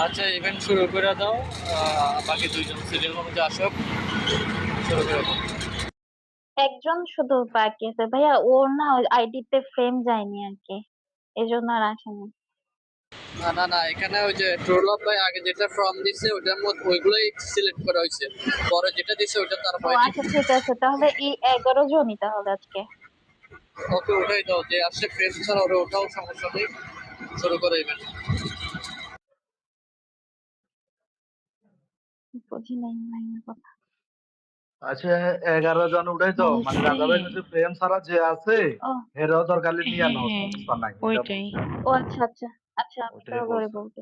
আচ্ছা, ইভেন্ট শুরু করে দাও। বাকি দুইজন সিরিয়াল মধ্যে আসো, শুরু করে দাও। একজন শুধু বাকি আছে ভাইয়া, ওর না আইডিতে ফ্রেম যায়নি আর কি, এই জন্য আর আসেনি। না না না, এখানে ওই যে ট্রোল অফ ভাই আগে যেটা ফর্ম দিছে ওটার মধ্যে ওইগুলোই সিলেক্ট করা হয়েছে, পরে যেটা দিছে ওটা তার ও হয়নি। আচ্ছা, ঠিক আছে, তাহলে এই 11 জনই তাহলে আজকে। ওকে ওটাই দাও, যে আসছে ফ্রেম ছাড়া ওরা ওঠাও, সমস্যা নেই, শুরু করে ইভেন্ট। বুঝি নাই ভাইয়ের কথা। আচ্ছা, 11 জন উঠাই তো, মানে বলছে। রাজা ভাই কাছে প্রেম ছাড়া যে আছে ও এরাও দরকার নিয়ে হ্যাঁ নাও, হ্যাঁ, সমস্যা নাই, এটা ওইটাই। বলছে। ও আচ্ছা আচ্ছা। আচ্ছা, আমি ওটাই তাহলে ওরে বলছে। বলতে।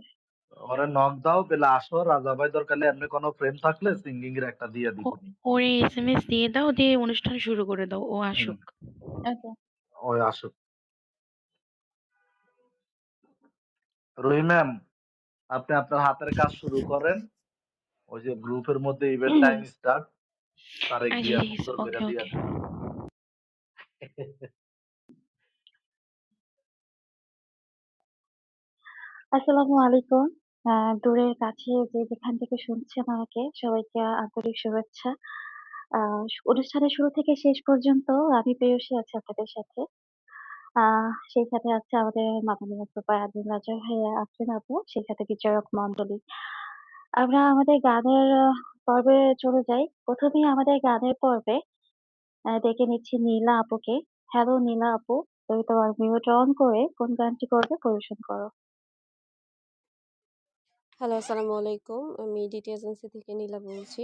ওরে নক দাও, পেলে আসো, রাজা ভাই দরকার এমনি কোনো ফ্রেম থাকলে সিঙ্গিং এর একটা দিয়ে দিব। ওরে এসএমএস দিয়ে দাও, দিয়ে অনুষ্ঠান শুরু করে দাও, ও হুম, আসুক। ওকে। ওই আসুক। রুহি ম্যাম, আপনি আপনার হাতের কাজ শুরু করেন। ওই যে গ্রুপের মধ্যে ইভেন্ট টাইম স্টার্ট, তারিখ আচ্ছা দিয়া ঠিক আছে, সুন্দর করে ওকে দিয়া ওকে। দেন। আসসালামু আলাইকুম। দূরের কাছে যে যেখান থেকে শুনছেন আমাকে, সবাইকে আন্তরিক শুভেচ্ছা। অনুষ্ঠানের শুরু থেকে শেষ পর্যন্ত আমি পেয়সী আছি আপনাদের সাথে। সেই সাথে আছে আমাদের মাননীয় সুপার আদিল রাজা ভাইয়া আছেন, আপু সেই সাথে বিচারক মন্ডলী। আমরা আমাদের গানের পর্বে চলে যাই। প্রথমেই আমাদের গানের পর্বে ডেকে নিচ্ছি নীলা আপুকে। হ্যালো নীলা আপু, তুমি তোমার মিউট অন করে কোন গানটি করবে পরিবেশন করো। হ্যালো, আসসালামু আলাইকুম। আমি ডিটি এজেন্সি থেকে নীলা বলছি।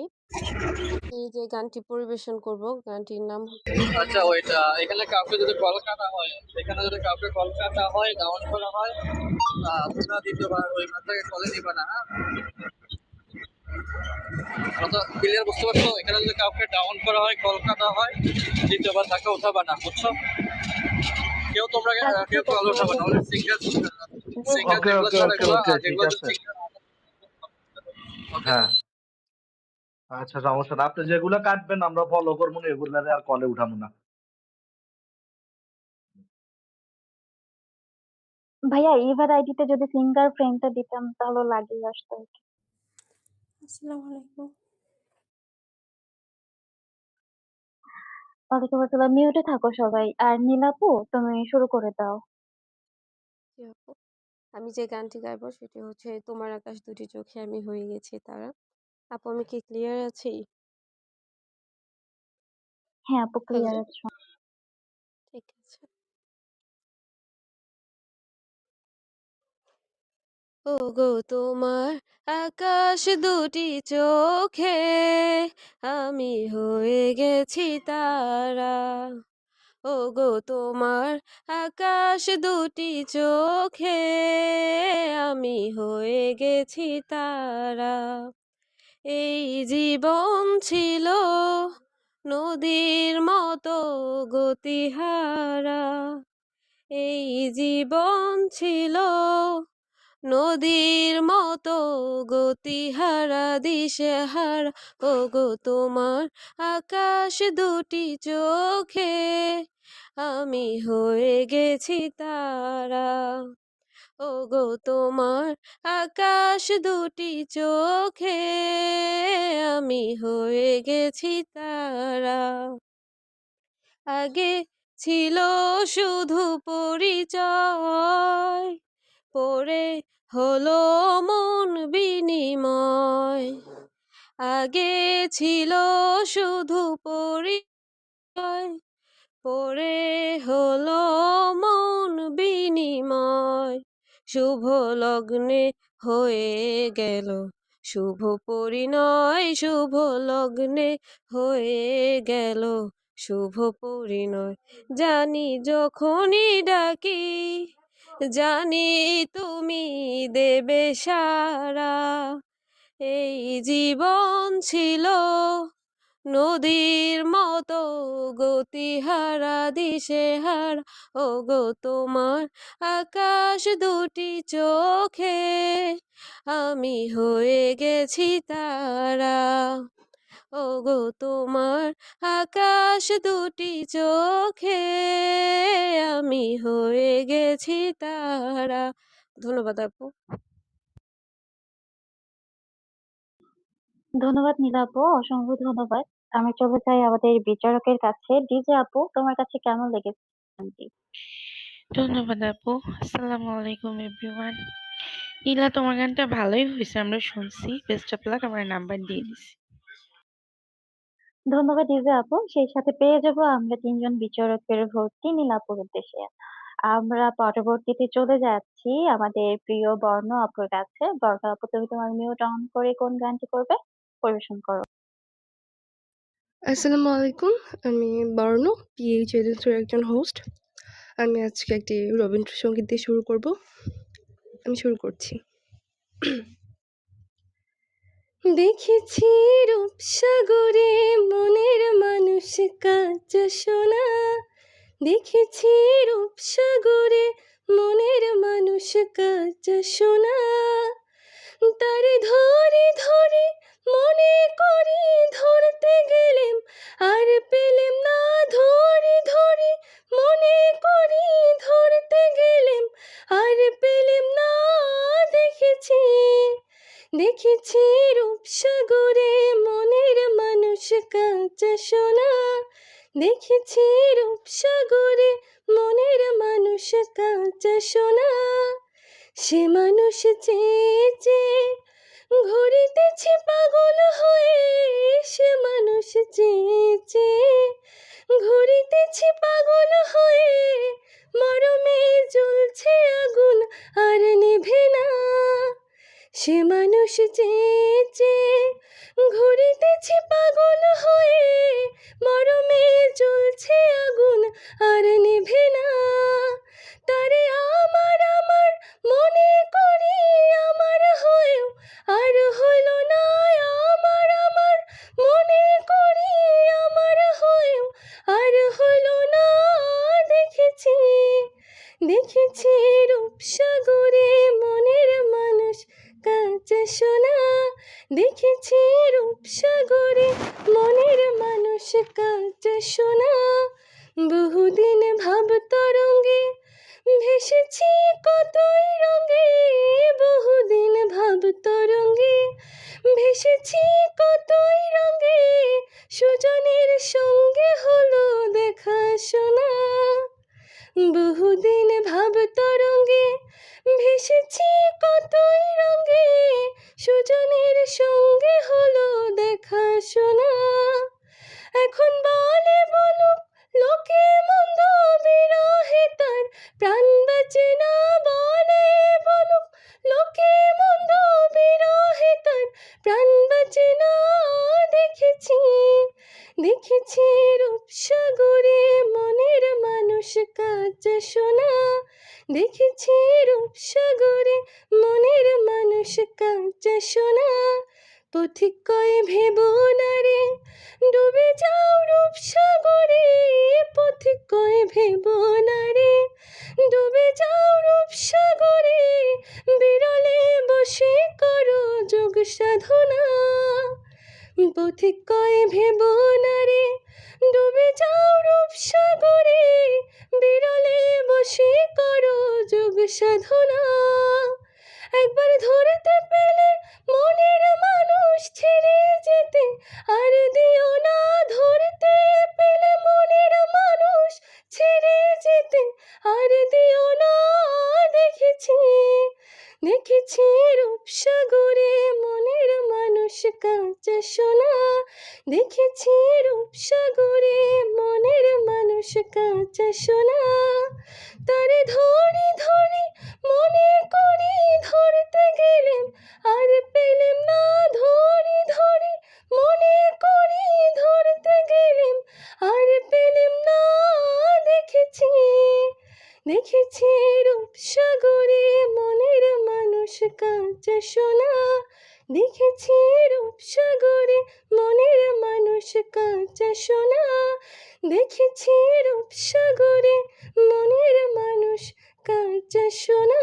আমি যে গানটি পরিবেশন করব, গানটির নাম হচ্ছে আচ্ছা, ওইটা এখানে কাউকে যদি কল কাটা হয়, এখানে যদি কাউকে কল কাটা হয়, ডাউন করা হয়, তোমরা দ্বিতীয়বার ওই মাত্রাকে কলে নিবা না, হ্যাঁ? কথা ক্লিয়ার বুঝতে পারছো? এখানে যদি কাউকে ডাউন করা হয়, কল কাটা হয়, দ্বিতীয়বার তাকে উঠাবা না, বুঝছো? কেউ তোমরা আচ্ছা কেউ ঠিক কল আছে, উঠাবা না, ওদের সিঙ্গার জি জি। সিঙ্গার ওকে যেগুলো ওকে চলে ওকে এগুলো, ওকে, আর ঠিক যেগুলো আছে। সিঙ্গার। ওকে। হ্যাঁ, আচ্ছা, সমস্যা না। আপনি যেগুলো কাটবেন আমরা ফলো করবো না, এগুলো আর কলে উঠাবো না। ভাইয়া এবার আইডিতে যদি ফিঙ্গার প্রিন্টটা দিতাম তাহলে লাগিয়ে আসতো। আসসালামু আলাইকুম। ওয়ালাইকুম আসসালাম, মিউটে থাকো সবাই। আর নীলাপু তুমি শুরু করে দাও। জি আপু। আমি যে গানটি গাইবো সেটি হচ্ছে তোমার আকাশ দুটি চোখে আমি হয়ে গেছি তারা। আপু, আমি কি ক্লিয়ার আছি? হ্যাঁ আপু, হ্যালো, ক্লিয়ার আছো। ঠিক আছে। ওগো তোমার আকাশ দুটি চোখে আমি হয়ে গেছি তারা। ওগো তোমার আকাশ দুটি চোখে আমি হয়ে গেছি তারা। এই জীবন ছিল নদীর মতো গতিহারা। এই জীবন ছিল নদীর মতো গতিহারা দিশেহারা। ওগো তোমার আকাশ দুটি চোখে আমি হয়ে গেছি তারা। ওগো তোমার আকাশ দুটি চোখে আমি হয়ে গেছি তারা। আগে ছিল শুধু পরিচয়, পরে হলো মন বিনিময়। আগে ছিল শুধু পরিচয়, পরে হলো মন বিনিময়। শুভ লগ্নে হয়ে গেল শুভ পরিণয়। শুভ লগ্নে হয়ে গেল শুভ পরিণয়। জানি যখনই ডাকি, জানি তুমি দেবে সাড়া। এই জীবন ছিল নদীর মতো গতিহারা দিশেহারা। ওগো তোমার আকাশ দুটি চোখে আমি হয়ে গেছি তারা। ওগো তোমার আকাশ দুটি চোখে আমি হয়ে গেছি তারা। ধন্যবাদ আপু। ধন্যবাদ নীলা আপু, অসংখ্য ধন্যবাদ। আমি চলে যাই আমাদের বিচারকের কাছে। ডিজে আপু, তোমার কাছে কেমন লেগেছে গানটি? ধন্যবাদ আপু। আসসালামু আলাইকুম এভরিওয়ান। নীলা, তোমার গানটা ভালোই হয়েছে, আমরা শুনছি। বেস্ট অফ লাক, আমার নাম্বার দিয়ে দিছি। ধন্যবাদ ডিজে আপু। সেই সাথে পেয়ে যাবো আমরা ৩ জন বিচারকের ভোটটি নীলা আপুর উদ্দেশ্যে। আমরা পরবর্তীতে চলে যাচ্ছি আমাদের প্রিয় বর্ণ আপুর কাছে। বর্ণ আপু, তুমি তোমার মিউট অন করে কোন গানটি করবে? পরিবেশন করো। আসসালামু আলাইকুম। আমি বর্ণ, পিএইচ এজেন্সির একজন হোস্ট। আমি আজকে একটি রবীন্দ্রসঙ্গীত দিয়ে শুরু করব। আমি শুরু করছি। দেখেছি রূপসাগরে মনের মানুষ কাঁচা সোনা, দেখেছি রূপসাগরে মনের মানুষ কাঁচা সোনা, তারে ধরে ধরে মনে করি ধরতে গেলেম আর পেলেম না, ধরে ধরে মনে করি ধরতে গেলেম আর পেলেম না, দেখেছি দেখেছি রূপসাগরে মনের মানুষ কাঁচা সোনা, দেখেছি রূপসাগরে মনের মানুষ কাঁচা সোনা, সে মানুষ চেয়ে চেয়ে ঘুরিতেছে পাগল হয়ে, সে মানুষ চেয়ে চেয়ে ঘুরিতেছে পাগল হয়ে, মরমে জ্বলছে আগুন আর নিভে না, সে মানুষ চেয়ে চেয়ে ঘুরিতেছে পাগল হয়ে, মরমে জ্বলছে আগুন আর নিভে না, তারে আমার আমার মনে করি আমার হয়েও আর হইল না, আমার আমার মনে করি আমার হয়েও আর হইল না, দেখেছি দেখেছি রূপসাগরে মনের মানুষ কাঁচা সোনা, দেখেছি রূপসাগরে মনের মানুষ কাঁচা সোনা, বহুদিন ভাব তরঙ্গে ভেসেছি কতই রঙে, বহুদিন ভাব তরঙ্গে ভেসেছি কতই রঙে, সুজনের সঙ্গে হলো দেখা শোনা, বহুদিন ভাব তরঙ্গে ভেসেছি কতই রঙে, সুজনের সঙ্গে হলো দেখা শোনা, এখন বলে বলুক লোকে মন্দ বিরহে তার প্রাণ বাঁচে না, বলে বলুক লোকে মন্দ বিরহে তার প্রাণ বাঁচে না, দেখেছি দেখেছি রূপসাগরে মনের মানুষ কাঁচা সোনা, দেখেছি রূপসাগরে মনের মানুষ কাঁচা সোনা, পথিক কয় ভেবো না রে ডুবে যাও রূপসাগরে, পথিক কয় ভেবো না রে ডুবে যাও রূপসাগরে, বিরলে বসে করো যোগ সাধনা, পথিক কয় ভেবো না রে ডুবে যাও রূপসাগরে, বিরলে বসে করো যোগ সাধনা, একবার ধরতে পেলে মনের মানুষ ছেড়ে যেতে আর দিও না, ধরতে পেলে মনের মানুষ ছেড়ে যেতে আর দিও না, দেখেছি দেখেছি রূপসাগরে মনের মানুষ কাঁচা সোনা, দেখেছি রূপসাগরে মনের মানুষ কাঁচা সোনা, তারে ধরে ধরে মনে করি ধরতে গেলেম আর পেলেম না, ধরে ধরে মনে করি ধরতে গেলেম আর পেলেম না, দেখেছি দেখেছি রূপসাগরে মনের মানুষ কাঁচা সোনা, দেখেছি রূপসাগরে মনের মানুষ কাঁচা সোনা, দেখেছি রূপসাগরে মনের মানুষ কাঁচা সোনা।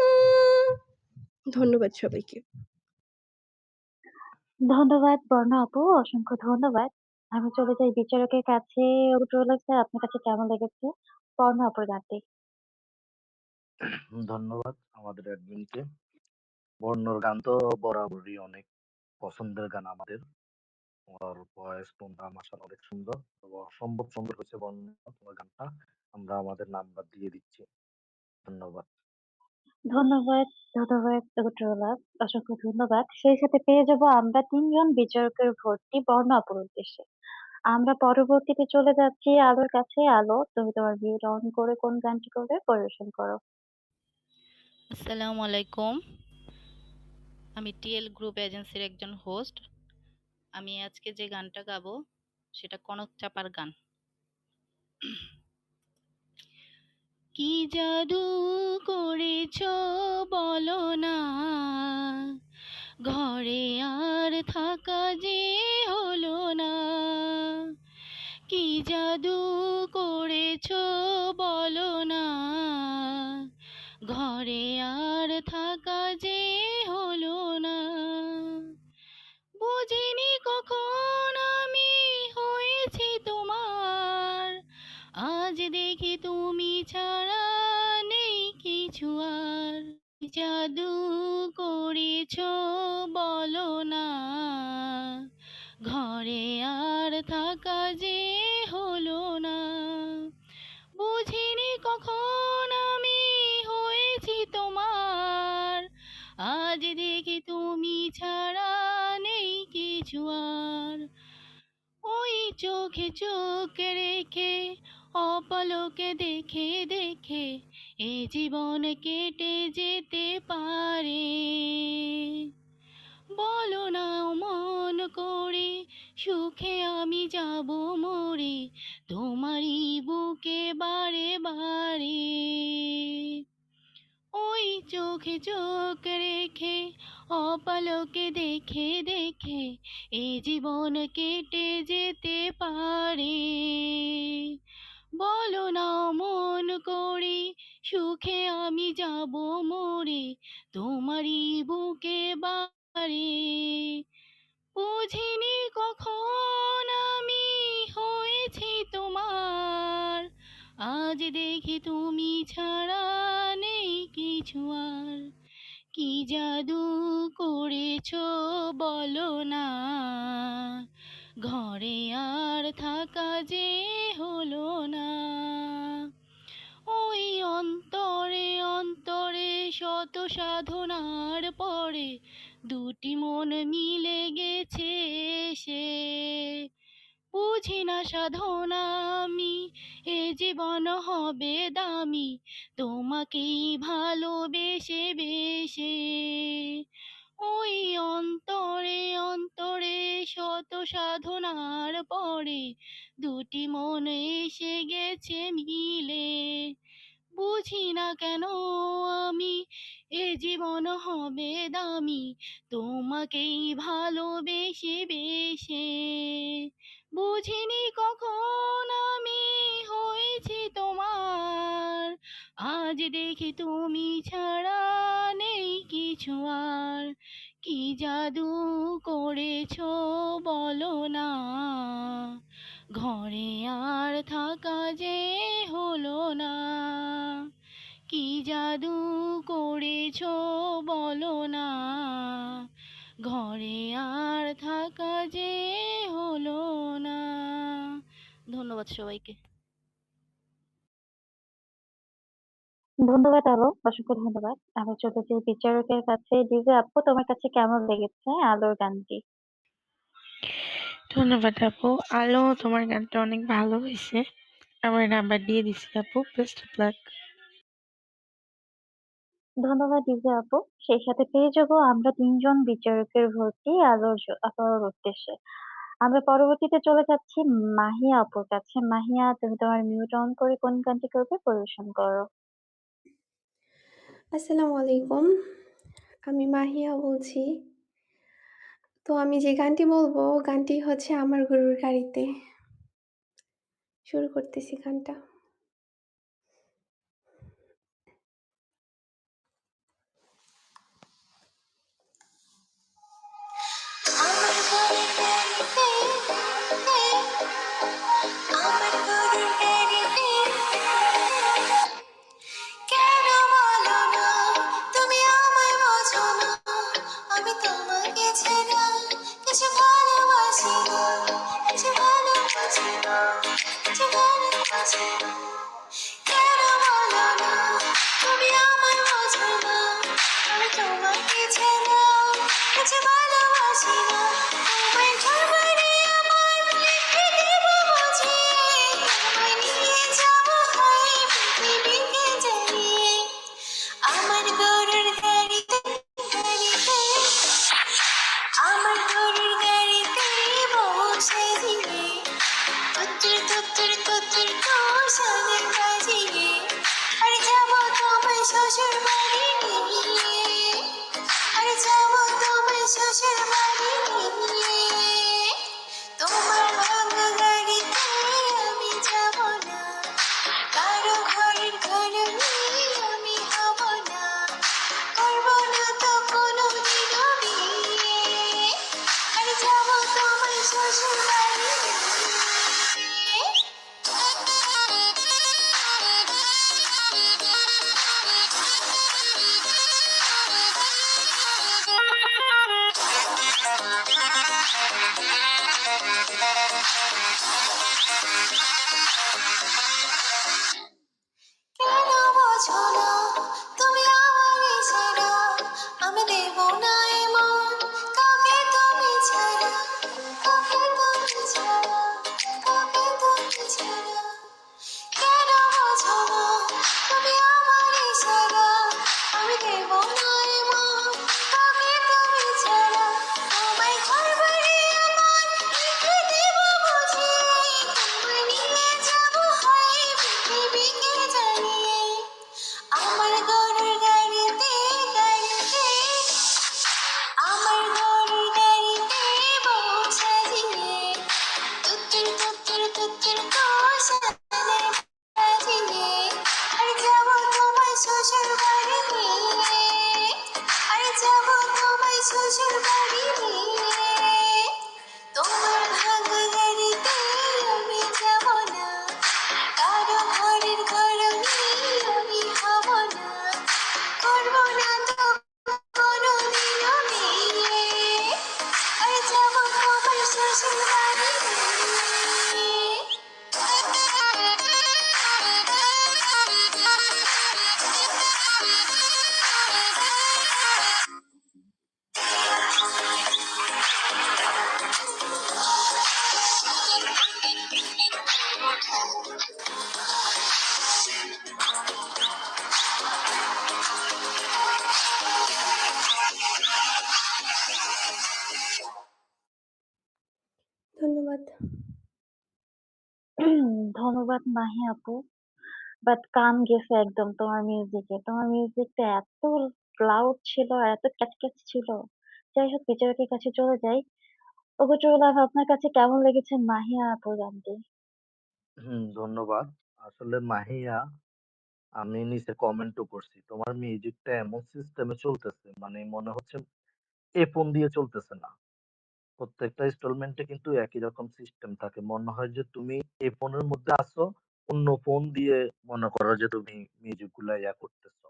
ধন্যবাদ সবাইকে। ধন্যবাদ বর্ণ আপু, অসংখ্য ধন্যবাদ। আমি চলে যাই বিচারকের কাছে। রোলাক স্যার, আপনার কাছে কেমন লেগেছে বর্ণ আপুর গানটি? ধন্যবাদ আমাদের অ্যাডমিনকে। বর্ণর গান তো বরাবরই অনেক পছন্দের গান আমাদের। তোমার ভয়েস টোনটা মাশাআল্লাহ অনেক সুন্দর এবং অসম্ভব সুন্দর হয়েছে বর্ণনা তোমার গানটা। আমরা আমাদের নাম্বার দিয়ে দিচ্ছি। ধন্যবাদ। ধন্যবাদ, ধন্যবাদ রুদ্রলাভ। অসংখ্য ধন্যবাদ। সেই সাথে পেয়ে যাব আমরা ৩ জন বিচারকের ভোটটি বর্ণ আপুর উদ্দেশ্যে। আমরা পরবর্তীতে চলে যাচ্ছি আলোর কাছে। আলো, তুমি তোমার মিউট অন করে কোন গানটি করবে পরিবেশন করো। আসসালামু আলাইকুম। আমি টিএল গ্রুপ এজেন্সির একজন হোস্ট। আমি আজকে যে গানটা গাবো সেটা কনক চাপার গান। কি জাদু করেছো বলো না, ঘরে আর থাকা যে হলো না। কি জাদু করেছো বলো না, ঘরে আর থাকা যে হলো না। বুঝিনি কখন আমি হয়েছি তোমার, আজ দেখি তুমি ছাড়া নেই কিছু আর। জাদু করেছো বলো না, ঘরে আর থাকা যে হলো না। বুঝিনি কখন আমি হয়েছি তোমার, আজ দেখি তুমি ছাড়া নেই কিছু আর। ওই চোখে চোখ রেখে অপলকে দেখে দেখে এ জীবন কেটে যেতে পারে। বলো না মন করে সুখে আমি যাব মরে, তোমারই বুকে বারে বারে। ওই চোখে চোখ রেখে অপলকে দেখে দেখে এ জীবন কেটে যেতে পারে। বলো না মন করে সুখে আমি যাব মরে, তোমারই বুকে বারে। বুঝিনি কখন আমি হয়েছি তোমার, আজ দেখি তুমি ছাড়া নেই কিছু আর। কি জাদু করেছো বলো না, ঘরে আর থাকা যে হলো না। ওই অন্তরে অন্তরে শত সাধনার পরে দুটি মন মিলে গেছে সে। বুঝি না সাধনা আমি এ জীবন হবে দামি, তোমাকেই ভালোবেসে বেশে। ওই অন্তরে অন্তরে শত সাধনার পরে দুটি মন এসে গেছে মিলে। বুঝি না কেন আমি এ জীবন হবে দামি, তোমাকেই ভালোবেসে বেশে। বুঝিনি কখন আমি হয়েছি তোমার, আজ দেখি তুমি ছাড়া নেই কিছু আর। কি জাদু করেছো বলো না, ঘরে আর থাকা যে হলো না। কি জাদু করেছো বলো না, ঘরে আর থাকা যে হলো না। ধন্যবাদ সবাইকে। ধন্যবাদ আলো, অসংখ্য ধন্যবাদ। আমি চলে যাই বিচারকের কাছে। ডিজে আপু, তোমার কাছে কেমন লেগেছে আলোর গানটি? ধন্যবাদ আপু। আলো, তোমার গানটা অনেক ভালো হয়েছে। আমার নাম্বার দিয়ে দিছি আপু। Best of luck. ধন্যবাদ ডিজে আপু। সেই সাথে পেয়ে যাব আমরা ৩ জন বিচারকের ভোটটি আলোর উদ্দেশ্যে। আমরা পরবর্তীতে চলে যাচ্ছি মাহিয়া আপুর কাছে। মাহিয়া, তুমি তোমার মিউট অন করে কোন গানটি করবে পরিবেশন করো। আসসালামু আলাইকুম। আমি মাহিয়া বলছি। তো আমি যে গানটি বলবো, গানটি হচ্ছে 'আমার গরুর গাড়িতে'। শুরু করতেছি গানটা। আমার গরুর গাড়িতে, আমার গরুর গাড়িতে, কেন বলো না তুমি আমায় বোঝো না, আমি তোমাকে ছাড়া কিছু ভালোবাসি না। যে গান বাজে না, কেন বলো না তুমি আমায় বোঝো না, আমি তোমাকে ছাড়া কিছু ভালোবাসি না, তোমায় ঝরবারে আমার লিখে দেব বুঝিয়ে, তোমায় নিয়ে যাবো হাই পৃথিবীকে জানিয়ে, আমার গরুর গাড়িতে গাড়িতে, আমার গরুর গাড়িতে বসে দিলে, তুত্তুর তুত্তুর তুত্তুর কোষানের বাজিয়ে, আর যাবো তোমায় শ্বশুর বাড়ি নিয়ে, আর যাবো তোমায় শ্বশুর বাড়ি নিয়ে, তোমার ভাঙা গাড়িতে আমি যাবো না, কারো ঘরের ঘরণী আমি হব না, করবো না তো কোনোদিনও বিয়ে, আর যাবো তোমায় শ্বশুর বাড়ি নিয়ে। কেন বোঝো না তুমি আমারই ছাড়া, আমি দেব না এমন কাউকে তুমি ছাড়া, কাউকে তুমি ছাড়া, কাউকে তুমি ছাড়া, কেন বোঝো না তুমি আমারই ছাড়া, আমি দেব না এমন কাউকে তুমি ছাড়া, তোমায় ঘরবাড়ি আমার লিখে দেব বুঝিয়ে, তোমায় নিয়ে যাবো হাই পৃথিবীকে জানিয়ে, আমার গরুর গাড়িতে গাড়িতে, আমার গরুর গাড়িতে বসে দিয়ে, তুত্তুর তুত্তুর তুত্তুর কোষানে বাজিয়ে, আর যাবো তোমায় শ্বশুর বাড়ি নিয়ে, আর যাবো তোমায় শ্বশুর বাড়ি নিয়ে, তোমার ভাঙা গাড়িতে আমি যাবো না, কারো ঘরের ঘরণী আমি হব না, করবো না তো কোনোদিনও বিয়ে, আর যাবো তোমার শ্বশুর বাড়ি নিয়ে। ধন্যবাদ। ধন্যবাদ মাহি আপু। বাট কান গেছে একদম তোমার মিউজিকে। তোমার মিউজিকটা এত লাউড ছিল আর এত ক্যাচক্যাচ ছিল। যাই হোক বিচারকের কাছে চলে যাই। ওগো ট্রুলাভ, আপনার কাছে কেমন লেগেছে মাহিয়া আপুর গানটি? ধন্যবাদ। আসলে মাহিয়া, আমি নিচে কমেন্টও করছি। তোমার মিউজিকটা এমন সিস্টেমে চলতেছে, মানে মনে হচ্ছে এ ফোন দিয়ে চলতেছে না। প্রত্যেকটা ইনস্টলমেন্টে কিন্তু একই রকম সিস্টেম থাকে। মনে হয় যে তুমি এই ফোনের মধ্যে আছো, অন্য ফোন দিয়ে মনে করো যে তুমি মিউজিক গুলা করতেছো।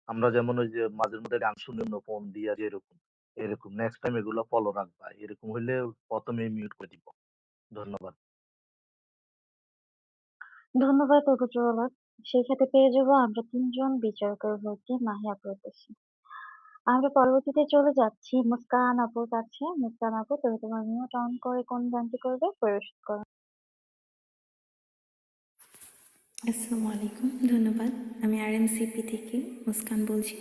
আমরা যেমন ওই যে মাঝে মধ্যে গান শুনি অন্য ফোন দিয়ে যেরকম, এরকম নেক্সট টাইম এগুলো ফলো রাখবা। এরকম হইলে প্রথমে মিউট করে দিব। ধন্যবাদ। ধন্যবাদ ওগো ট্রুলাভ। সেই সাথে পেয়ে যাবো আমরা ৩ জন বিচারকের ভোটে মাহিয়া আপুর দেশে। আমরা পরবর্তীতে চলে যাচ্ছি মুস্কান আপুর কাছে। মুস্কান আপু, তুমি তোমার মিউট অন করে কোন গানটি করবে পরিবেশন করো। আসসালামু আলাইকুম, ধন্যবাদ। আমি আরএমসিপি থেকে মুস্কান বলছি।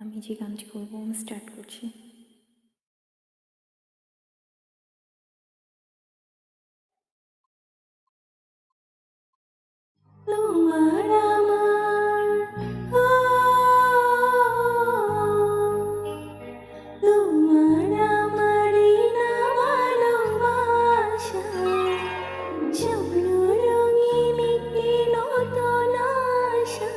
আমি যে গানটি করবো আমি স্টার্ট করছি। তোমার আমার তোমার আমারই না ভালোবাসা, স্বপ্ন রঙিন একটি নতুন আশা।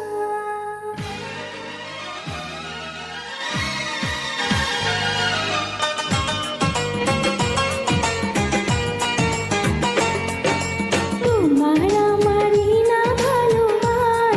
তোমার আমারই না ভালোবাসা,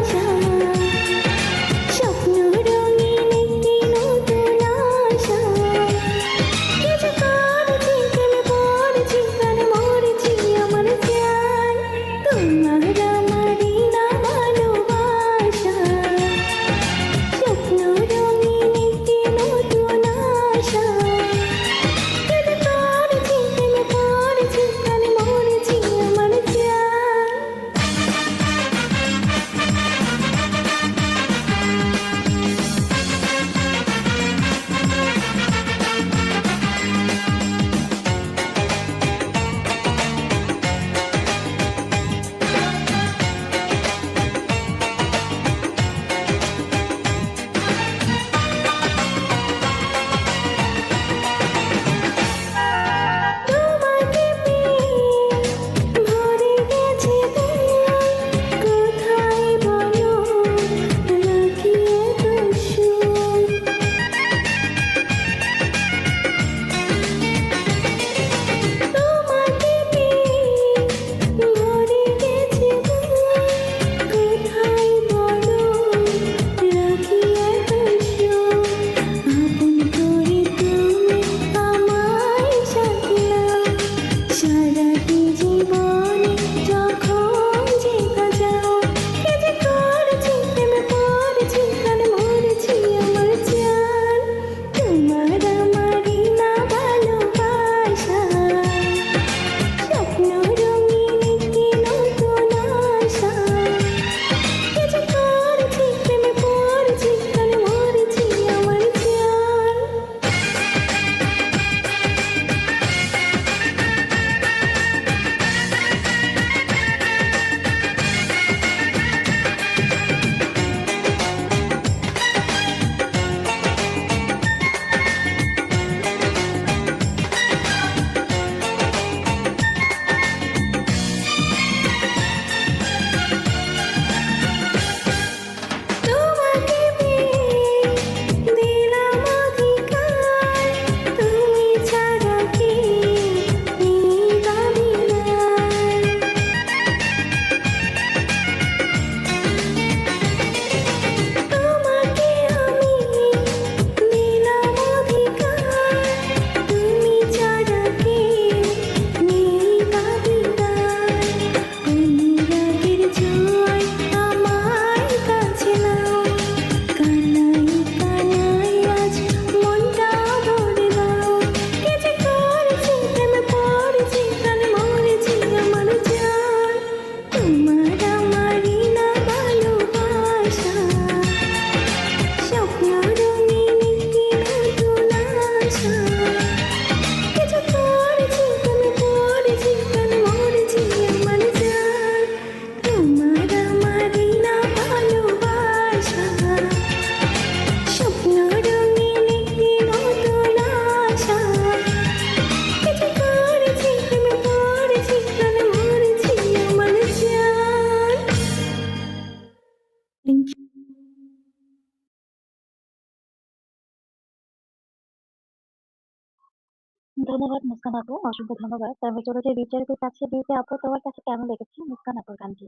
ধন্যবাদ মুস্কান আপু, অসংখ্য ধন্যবাদ। আমি চলে যাই বিচারকের কাছে। দিতে আপু তোমার কাছে কেমন লেগেছে মুস্কান আপুর গানটি?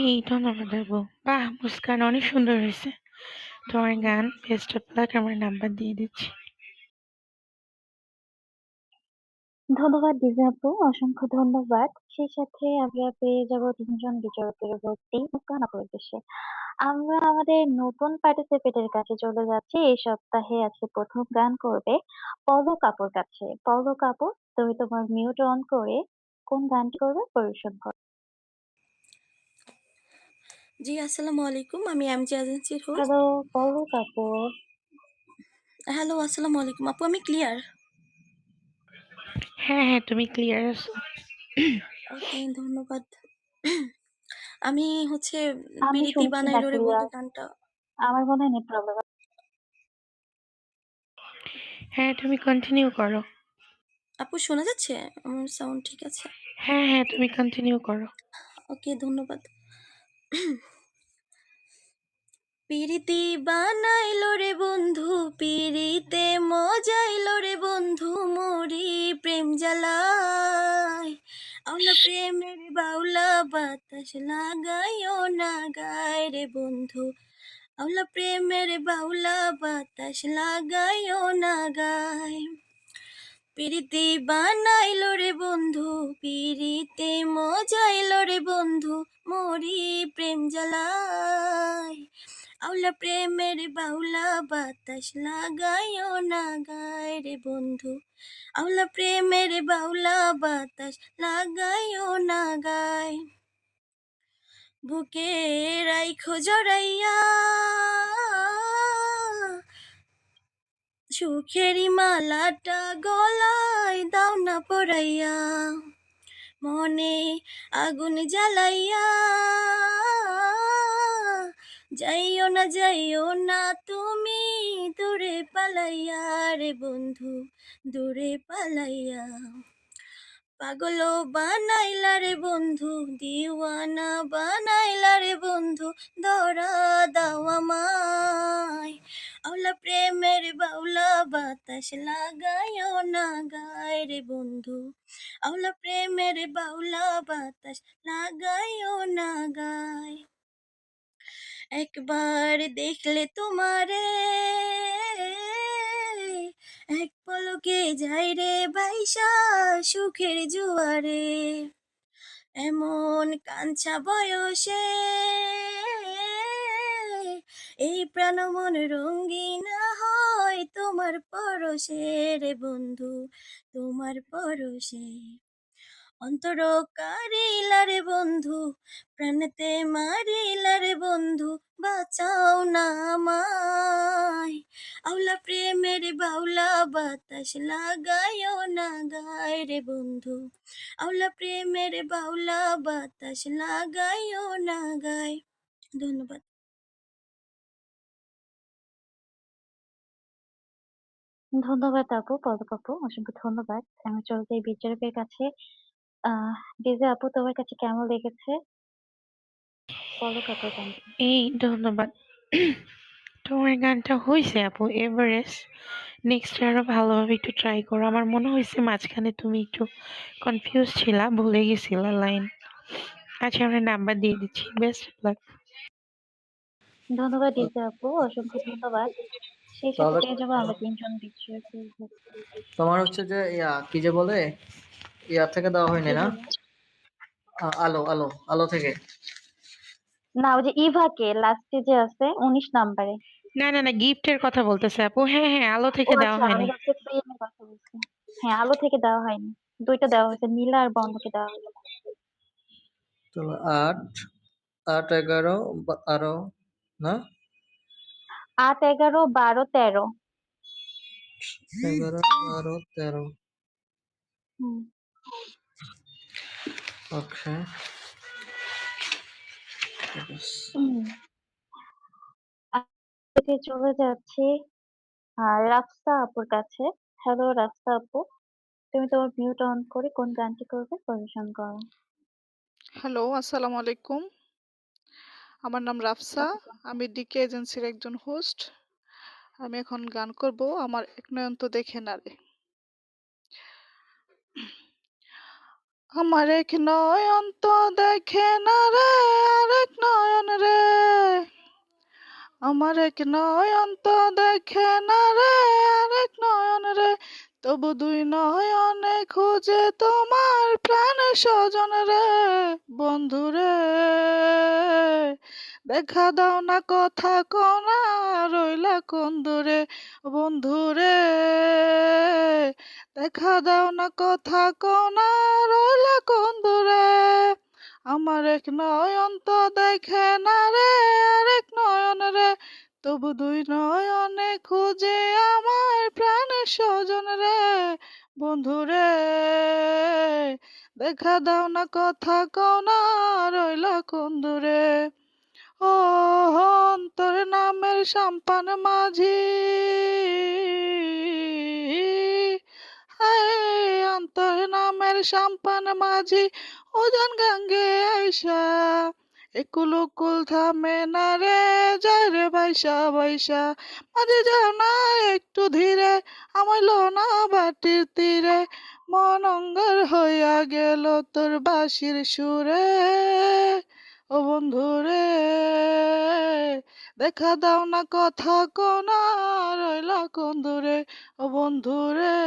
এই ধন্যবাদ আপু। বাহ! মুস্কান অনেক সুন্দর হয়েছে। তোমার গান। Best of luck. আমার নাম্বার দিয়ে দিচ্ছি। ধন্যবাদ ডিজে আপু, অসংখ্য ধন্যবাদ। সেই সাথে আমরা পেয়ে যাব ৩ জন বিচারকের ভোট এই মুস্কান আপুর উদ্দেশ্যে। আমরা আমাদের নতুন পার্টিসিপেন্টের কাছে চলে যাচ্ছি। এই সপ্তাহে আজকে ১ম গান করবে পলক আপুর কাছে। পলক আপু, তুমি তোমার মিউট অন করে কোন গানটি করবে পরিবেশন করো। জি, আসসালামু আলাইকুম। আমি এমজে এজেন্সির হোস্ট। হ্যালো পলক আপু। হ্যালো, আসসালামু আলাইকুম। আপু আমি ক্লিয়ার? হ্যাঁ, হ্যাঁ, তুমি ক্লিয়ার আছো। ওকে, ধন্যবাদ। আমি হচ্ছে আমি পিরিতি শুনছি না বানাইলো রে বন্ধু ক্লিয়ার। গানটা। আমার মনে হয় নেট প্রবলেম। হ্যাঁ, তুমি কন্টিনিউ করো। আপু শোনা যাচ্ছে? আমার সাউন্ড ঠিক আছে? হ্যাঁ, হ্যাঁ, তুমি কন্টিনিউ করো। ওকে, ধন্যবাদ। পিরিতি বানাইলো রে বন্ধু, পিরিতে মজাইলো রে বন্ধু, মরি প্রেম জ্বালায়। আওলা প্রেমের বাউলা বাতাস লাগাইও না গায় রে বন্ধু, আওলা প্রেমের বাউলা বাতাস লাগাইও না গায়। পিরিতি বানাইলো রে বন্ধু, পিরিতে মজাইলো রে বন্ধু, মরি প্রেম জ্বালায়। আওলা প্রেমের বাউলা বাতাস লাগাইও না গায় রে বন্ধু, আওলা প্রেমের বাউলা বাতাস লাগাইও না গায়। বুকে রাইখো জড়াইয়া সুখেরি মালাটা গলায় দাও না পরাইয়া, মনে আগুন জ্বালাইয়া যাইও না তুমি দূরে পালাইয়া রে বন্ধু, দূরে পালাইয়া। পাগল বানাইলা রে বন্ধু, দিওয়ানা বানাইলা রে বন্ধু, ধরা দাও আমায়। আওলা প্রেমের বাউলা বাতাস লাগাইও না গায় রে বন্ধু, আওলা প্রেমের বাউলা বাতাস লাগাইও না গায়। একবার দেখলে তোমারে এক পলকে যাই রে বাইসা সুখের জুয়ারে, এমন কাঞ্চা বয়সে এই প্রাণ মন রঙ্গিনা হয় তোমার পরশে রে বন্ধু, তোমার পরশে। অন্তর কারিলা রে বন্ধু, প্রাণেতে মারিলা রে বন্ধু, বাঁচাও না আমায়। আওলা প্রেমের বাউলা বাতাস লাগাইও না গায় রে বন্ধু, আওলা প্রেমের বাউলা বাতাস লাগাইও না গায়। ধন্যবাদ। ধন্যবাদ আপু, পলক আপু, অসংখ্য ধন্যবাদ। আমি চলে যাই বিচারকের কাছে। আহ ডিজে আপু তোমার কাছে কেমন লেগেছে পলক আপুর গানটি? এই ধন্যবাদ। তোমার গানটা হইছে আপু এভারেস্ট। নেক্সট আরো ভালোভাবে একটু ট্রাই করো। আমার মনে হয়েছে মাঝখানে তুমি একটু কনফিউজ ছিলা, ভুলে গেছিলা লাইন। আচ্ছা, আমরা নাম্বার দিয়ে দিচ্ছি। Best of luck. ধন্যবাদ ডিজে আপু, অসংখ্য ধন্যবাদ। সেই সাথে তাহলে পেয়ে যাবো আমরা ৩ জন বিচারকের ভোট। তোমার হচ্ছে যে কি যে বলে ইয়ার থেকে দেওয়া হয়নি কি না? বলে? আলো আলো আলো থেকে। না, ওই যে ইভাকে লাস্টে যে আছে ১৯ নাম্বারে। না, না, না, গিফটের কথা বলতেছে আপু। হ্যাঁ, হ্যাঁ, আলো ও থেকে দেওয়া আচ্ছা, আমি হয়নি। হচ্ছে প্রিয়ের কথা বলছি। হ্যাঁ, আলো থেকে দেওয়া হয়নি। ২ টা দেওয়া হয়েছে, নীলা আর বন্ধকে দেওয়া হয়েছে। তাহলে ৮ ৮ 11 12 না ৮, ১১, ১২, ১৩। 11 12 13। হুম। ওকে। হুম। আজকে চলে যাচ্ছি রাফসা আপুর কাছে। হ্যালো রাফসা আপু, তুমি তোমার মিউট অন করে কোন গানটি করবে পরিবেশন করো। হ্যালো, আসসালামু আলাইকুম। আমার নাম রাফসা। আমি ডিকে এজেন্সির একজন হোস্ট। আমি এখন গান করব আমার এক নয়ন তো দেখে না রে। আমার এক নয়ন তো দেখে না রে, আরেক নয়ন রে। আমার এক নয়ন তো দেখে না রে, আরেক নয়ন রে। তবু দুই নয়নে খুঁজে তোমার প্রাণের স্বজন রে। বন্ধু রে, দেখা দাও না, কথা কও না, রইলা কোন দূরে। বন্ধু রে, দেখা দাও না, কথা কও না, রইলা কোন দূরে। আমার এক নয়ন তো দেখে না রে, আরেক নয়ন রে। তবু দুই নয়নে খুঁজে আমার প্রাণের স্বজন রে। বন্ধু রে, দেখা দাও না, কথা কও না, রইলা কোন দূরে। ও অন্তর নামের সাম্পান মাঝি, হায় অন্তর নামের সাম্পান মাঝি, ওজন গাঙ্গে আইসা একুল উকুল থামে না রে, যায় রে বাইসা বাইসা। মাঝে যাও না একটু ধীরে, আমায় লো না বাটির তীরে। মন অঙ্গার হইয়া গেল তোর বাঁশির সুরে। ও বন্ধু রে, দেখা দাও না, কথা কও না, রইলা কোন দূরে। ও বন্ধু রে,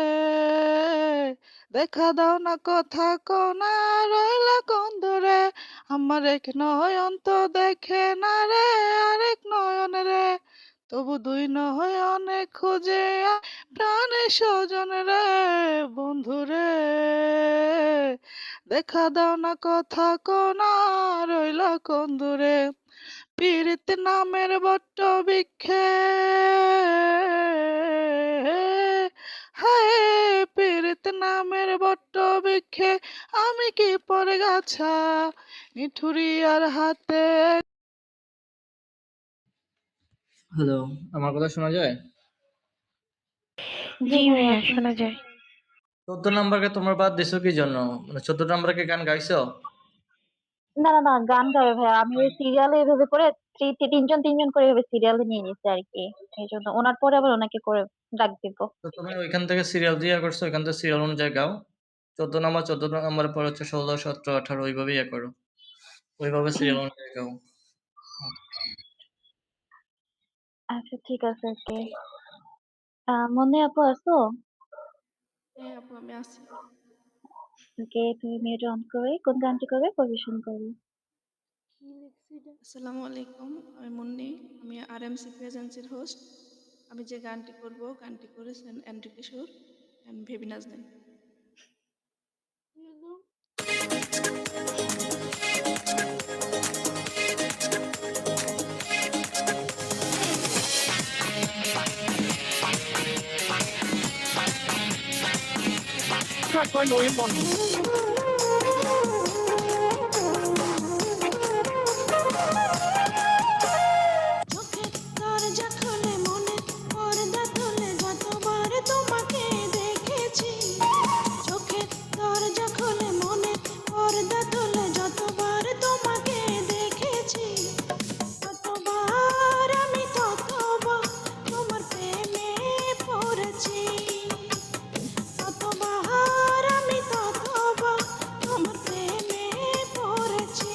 দেখা দাও না, কথা কও না, রইলা কোন দূরে। আমার এক নয়ন তো দেখে না রে, আরেক নয়ন রে। তবু দুই নয়নে খুঁজে প্রাণের স্বজন রে। বন্ধু রে, দেখা দাও না, কথা কও না, রইলা কোন দূরে। পীড়িত নামের বট্ট বৃক্ষে, হায় পীড়িত নামের বট্ট বৃক্ষে আমি কি পরে গাছা, নিঠুরিয়ার হাতে। হ্যালো, আমার কথা শোনা যায়? জি জি ভাইয়া ভাইয়া, শোনা শুনছি। যায়। 14 নাম্বারকে তোমরা বাদ দিছো কি জন্য? মানে 14 নাম্বারকে গান গাইছো? না, না, না, গান গাবে ভাইয়া। আমি ওই সিরিয়ালে এভাবে করে তিনজন তিনজন করে এভাবে সিরিয়ালে নিয়ে নিচ্ছি আর কি। এই জন্য ওনার পরে আবার ওনাকে করে ডাক দিব। তো তুমি ওইখান থেকে সিরিয়াল দিয়ে করছো, ওইখান থেকে সিরিয়াল অনুযায়ী গাও। 14 নাম্বার 14 নাম্বারের পর হচ্ছে 16, 17, 18 ওইভাবে ইয়ে করো। ওইভাবে সিরিয়াল অনুযায়ী গাও। আচ্ছা ঠিক আছে, ওকে। মনে আপু আছো? হ্যাঁ আপু, আমি আছি। ওকে, তুমি মিউট অন করে কোন গানটি করবে পরিবেশন করবে? কি লিখছি এটা? আসসালামু আলাইকুম, আমি মুন্নি। আমি আরএমসিপি এজেন্সির হোস্ট। আমি যে গানটি করব, গানটি করেছেন এন্ড্রিক কিশোর অ্যান্ড ভেবি নাজনীন। চোখের দরজা খুলে মনের পর্দা তুলে যতবার তোমাকে দেখেছি। চোখের দরজা খুলে মনের পর্দা তুলে যতবার তোমাকে দেখেছি। ততবার আমি ততবার তোমার প্রেমে পড়েছি। ততবার আমি ততবার তোমার প্রেমে পড়েছি।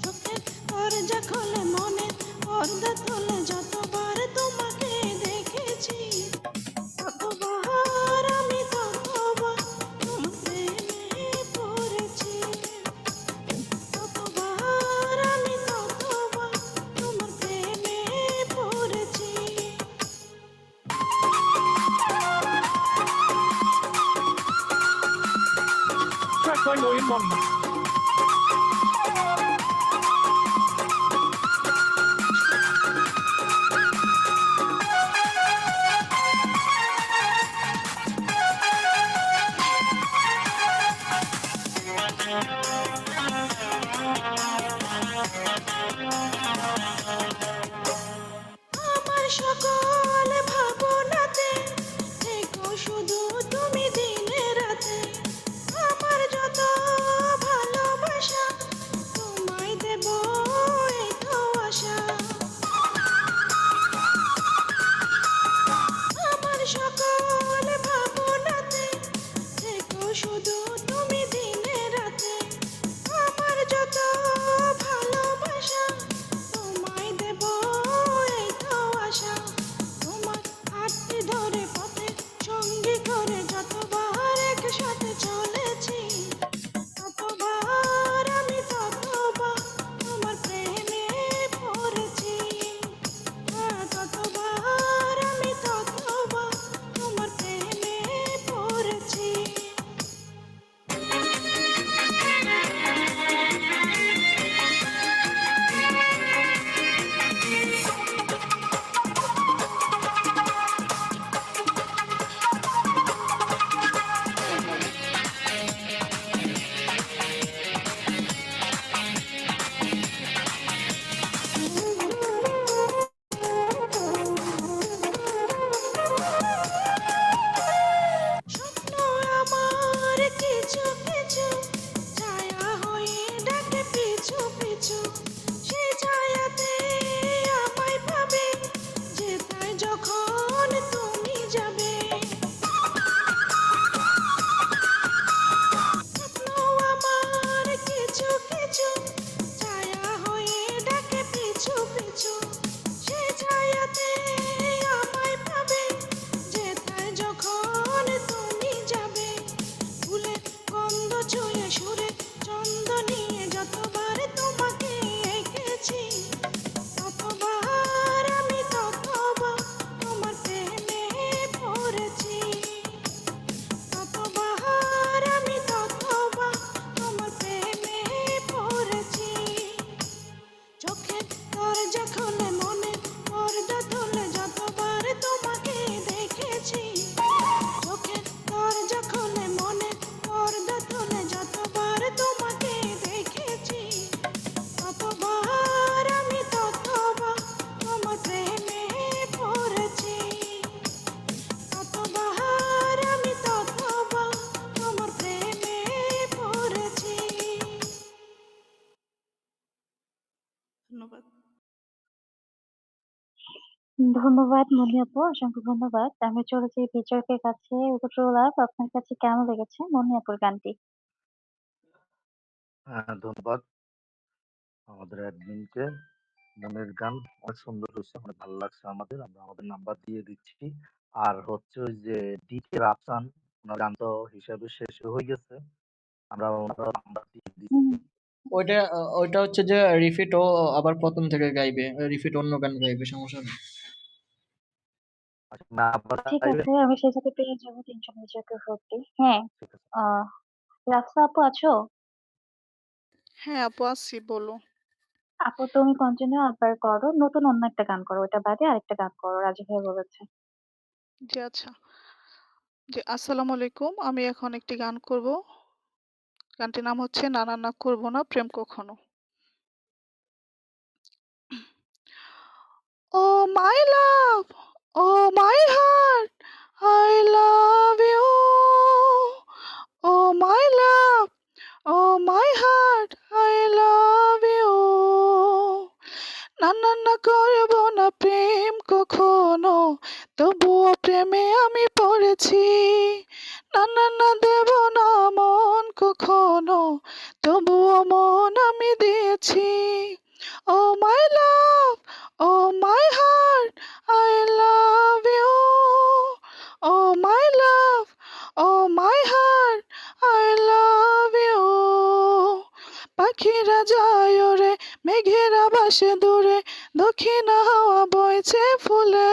চোখের দরজা খুলে মনের পর্দা তুলে যতবার তোমাকে দেখেছি। ততবার আমি ততবার তোমার প্রেমে পড়েছি। ততবার আমি ততবার তোমার প্রেমে পড়েছি। আমার সকল ভাবনাতে থেকো শুধু তুমি দিনে রাতে। আমার যত ধন্যবাদ। ধন্যবাদ মনি আপু, অসংখ্য ধন্যবাদ। আমি চলে যাই বিচারকের কাছে। রুদ্র লাভ, আপনার কাছে কেমন লেগেছে মনি আপুর গানটি? হ্যাঁ, ধন্যবাদ আমাদের অ্যাডমিনকে। মনের গান অনেক সুন্দর হয়েছে, অনেক ভালো লাগছে আমাদের। আমরা আমাদের নাম্বার দিয়ে দিচ্ছি। আর হচ্ছে ওই যে ডিকে রাফসান, ওনার গান তো হিসাবে শেষ হয়ে গেছে, আমরা ওনার নাম্বার দিয়ে হুম, দিচ্ছি। ওইটা হচ্ছে যে রিফিট ও আবার প্রথম থেকে গাইবে, রিফিট অন্য গান গাইবে, সমস্যা নেই। আচ্ছা, নাম্বার ঠিক চাইবেন? আছে, আমি সেই সাথে পেয়ে যাবো ৩০০ বিচারকের ভোটটি। হ্যাঁ, ঠিক আছে। রাফসা আপু আছো? হ্যাঁ আপু, আসছি, বলো। আপু তুমি কন্টিনিউ আবার করো, নতুন অন্য একটা গান করো, ওটা বাদে আরেকটা গান করো, রাজু ভাই বলেছে। জি আচ্ছা। জি, আসসালামু আলাইকুম। আমি এখন একটি গান করব। গানটির নাম হচ্ছে না না না করবো না প্রেম কখনো। Oh my love, oh my heart, I love you. Oh my love, oh my heart, I love you. না না না করবো না প্রেম কখনো, তবুও প্রেমে আমি পড়েছি। না না না দেব না মন কখনো, তবুও মন আমি দিয়েছি। Oh my love, oh my heart, I love you. Oh my love, oh my heart, I love you. পাখিরা যায় ওরে, মেঘেরা ভাসে দূরে, দক্ষিণ হাওয়া বইছে ফুলে।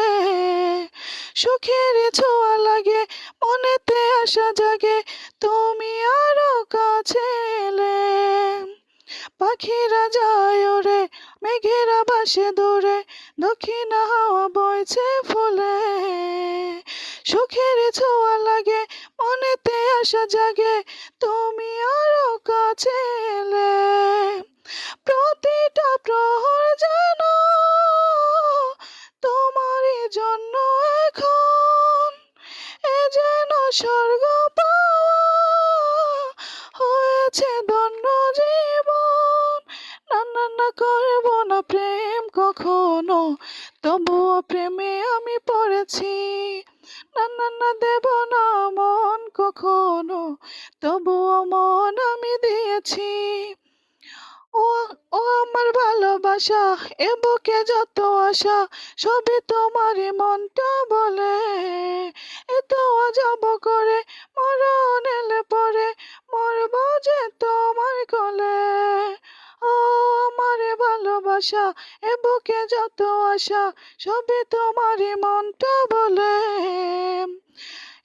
সুখের ছোঁয়া লাগে, মনেতে আশা জাগে, তুমি আরো কাছে এলে। পাখিরা যায় ওরে, মেঘেরা ভাসে দূরে, দক্ষিণ হাওয়া বইছে ফুলে। সুখের ছোঁয়া লাগে, মনেতে আশা জাগে, তুমি আরো কাছে এলে। প্রতিটা প্রহর যেন তোমারই জন্য এখন, এ যেন স্বর্গ পাওয়া, হয়েছে ধন্য জীবন। না না না করবো না প্রেম কখনো, তবুও প্রেমে আমি পড়েছি। না না না দেব না মন কখনো, তবুও মন আমি দিয়েছি। ও ও আমার ভালোবাসা, এ বুকে যত আশা, সবই তোমারই মনটা বলে। এ তো যাব করে, মরণ এলে পরে, মরব যে তোমার কোলে। ও আমার ভালোবাসা, এ বুকে যত আশা, সবই তোমারই মনটা বলে।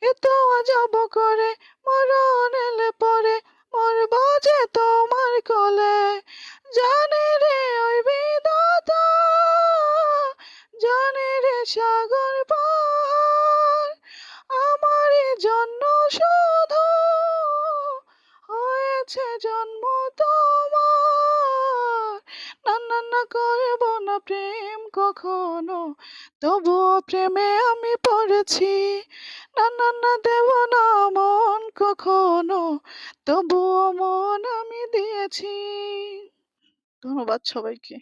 এ তো যাব করে, মরণ এলে পরে, মরব যে তোমার কোলে। জানে রে ওই বিধাতা, জানে রে সাগর পার, আমারই জন্য শুধু হয়েছে জন্ম তোমার। না না না করব না প্রেম কখনো, তবুও প্রেমে আমি পড়েছি। না না না দেব না মন কখনো, তবুও মন আমি দিয়েছি। ধন্যবাদ সবাইকে।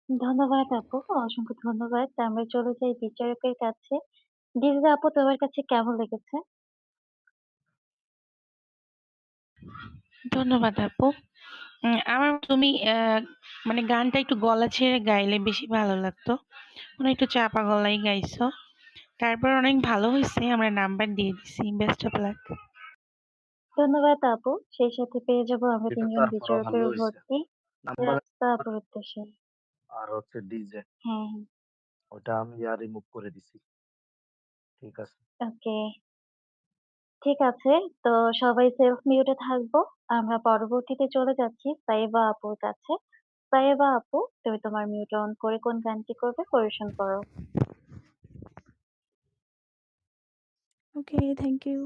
ধন্যবাদ আপু, অসংখ্য ধন্যবাদ। আমরা চলে যাই বিচারকের কাছে। দিজা আপু, তোমার কাছে কেমন লেগেছে? ধন্যবাদ আপু। আমার তুমি মানে গানটা একটু গলা ছেড়ে গাইলে বেশি ভালো লাগতো। মানে একটু চাপা গলায় গাইছো। তারপর অনেক ভালো হইছে। আমরা নাম্বার দিয়ে দিছি। Best of luck. ধন্যবাদ আপু, সেই সাথে পেয়ে যাবো আমরা এটা ৩ জন তারপরও ভালো বিচারকের হয়েছে। ভোটটি নাম্বার রাস্তা আপুর উদ্দেশ্যে। আর হচ্ছে ডিজে, হ্যাঁ, ওটা আমি আর রিমুভ করে দিছি। ঠিক আছে। ওকে, ঠিক আছে। তো সবাই সেলফ মিউটে থাকবো। আমরা পরবর্তীতে চলে যাচ্ছি সাইবা আপুর কাছে। সাইবা আপু, তুমি তোমার মিউট অন করে কোন গানটি করবে পরিবেশন করো। ওকে, থ্যাংক ইউ।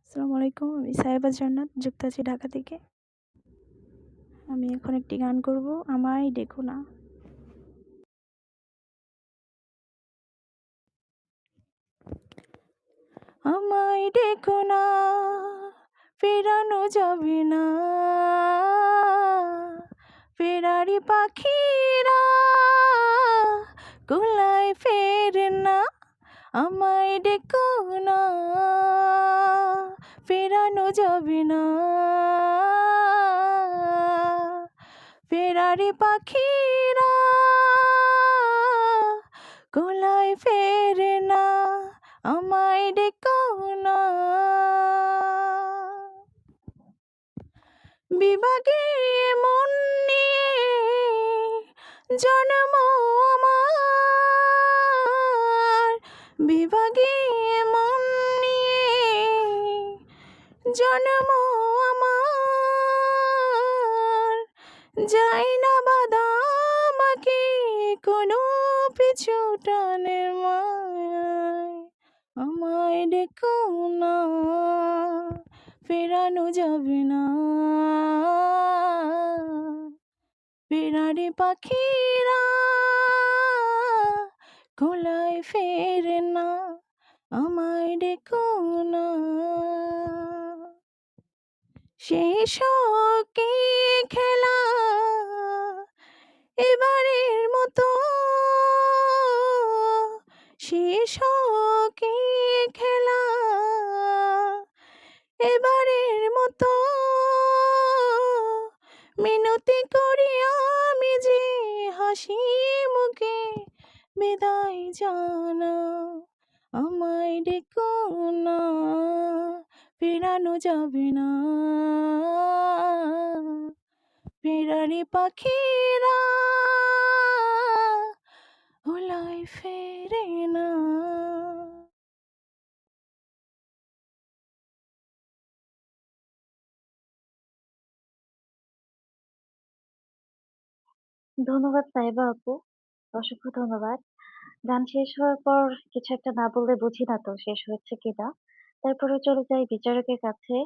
আসসালামু আলাইকুম, আমি সাহেবা জান্নাত, যুক্ত আছি ঢাকা থেকে। আমি এখন একটি গান করব, আমায় ডেকো না। আমায় ডেকো না, ফেরানো যাবে না, পাখিরা কুলায় ফেরে না, আমায় ডেকো না, ফেরানো যাবে না। ফেরারি পাখিরা কুলায় ফেরে না, আমায় ডেকো না। বিভাগে মন নিয়ে জন্ম আমার, বিভাগে মন নিয়ে জন্ম আমার, যাই না বাধা আমাকে কোনো পিছু টানে মায়, আমায় ডেকো না, ফেরানো যাবে না। ফেরারি পাখিরা কুলায় ফেরে না, আমায় ডেকো না। শেষ হোক এই খেলা এবারের মতো, শেষ হোক এই খেলা এবারের মতো, মিনতি করি আমি যে হাসি মুখে বিদায় জানাও, আমায় ডেকো না, ফেরানো যাবে না। ফেরারি পাখিরা কুলায় ফেরে না। ধন্যবাদ সাইবা আপু, অসংখ্য ধন্যবাদ। গান শেষ হওয়ার পর কিছু একটা না বললে বুঝি না তো শেষ হয়েছে কিনা। তারপরে চলে যাই বিচারকের কাছে।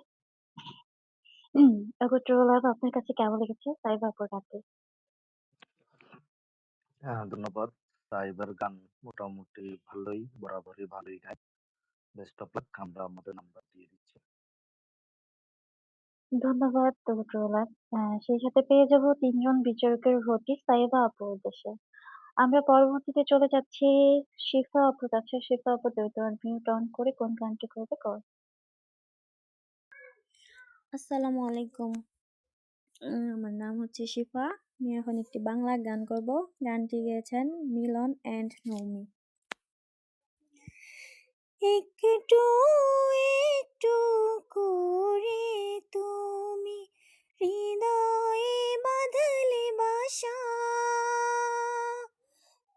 ট্রোল আপনার কাছে কেমন লেগেছে সাইবা আপুর গানটি? হ্যাঁ, ধন্যবাদ। সাইবার গান মোটামুটি ভালোই, বরাবরই ভালোই গায়। বেস্ট অফ লাক, আমরা আমাদের নাম্বার দিয়ে দিচ্ছি। ধন্যবাদ ট্রোলার। সেই সাথে পেয়ে যাব ৩ জন বিচারকের ভোটই সাইবা আপুর উদ্দেশ্যে। আমরা পরবর্তীতে চলে যাচ্ছি শিফা আপুর কাছে। শিফা আপু দ্রুত মিউট অন করে কোন গানটি করবে কর। আসসালামু আলাইকুম। আমার নাম হচ্ছে শিফা। আমি এখন একটি বাংলা গান করব। গানটি গেয়েছেন মিলন অ্যান্ড নৌমি। একটু একটু করে তুমি হৃদয়ে বাঁধলে বাসা,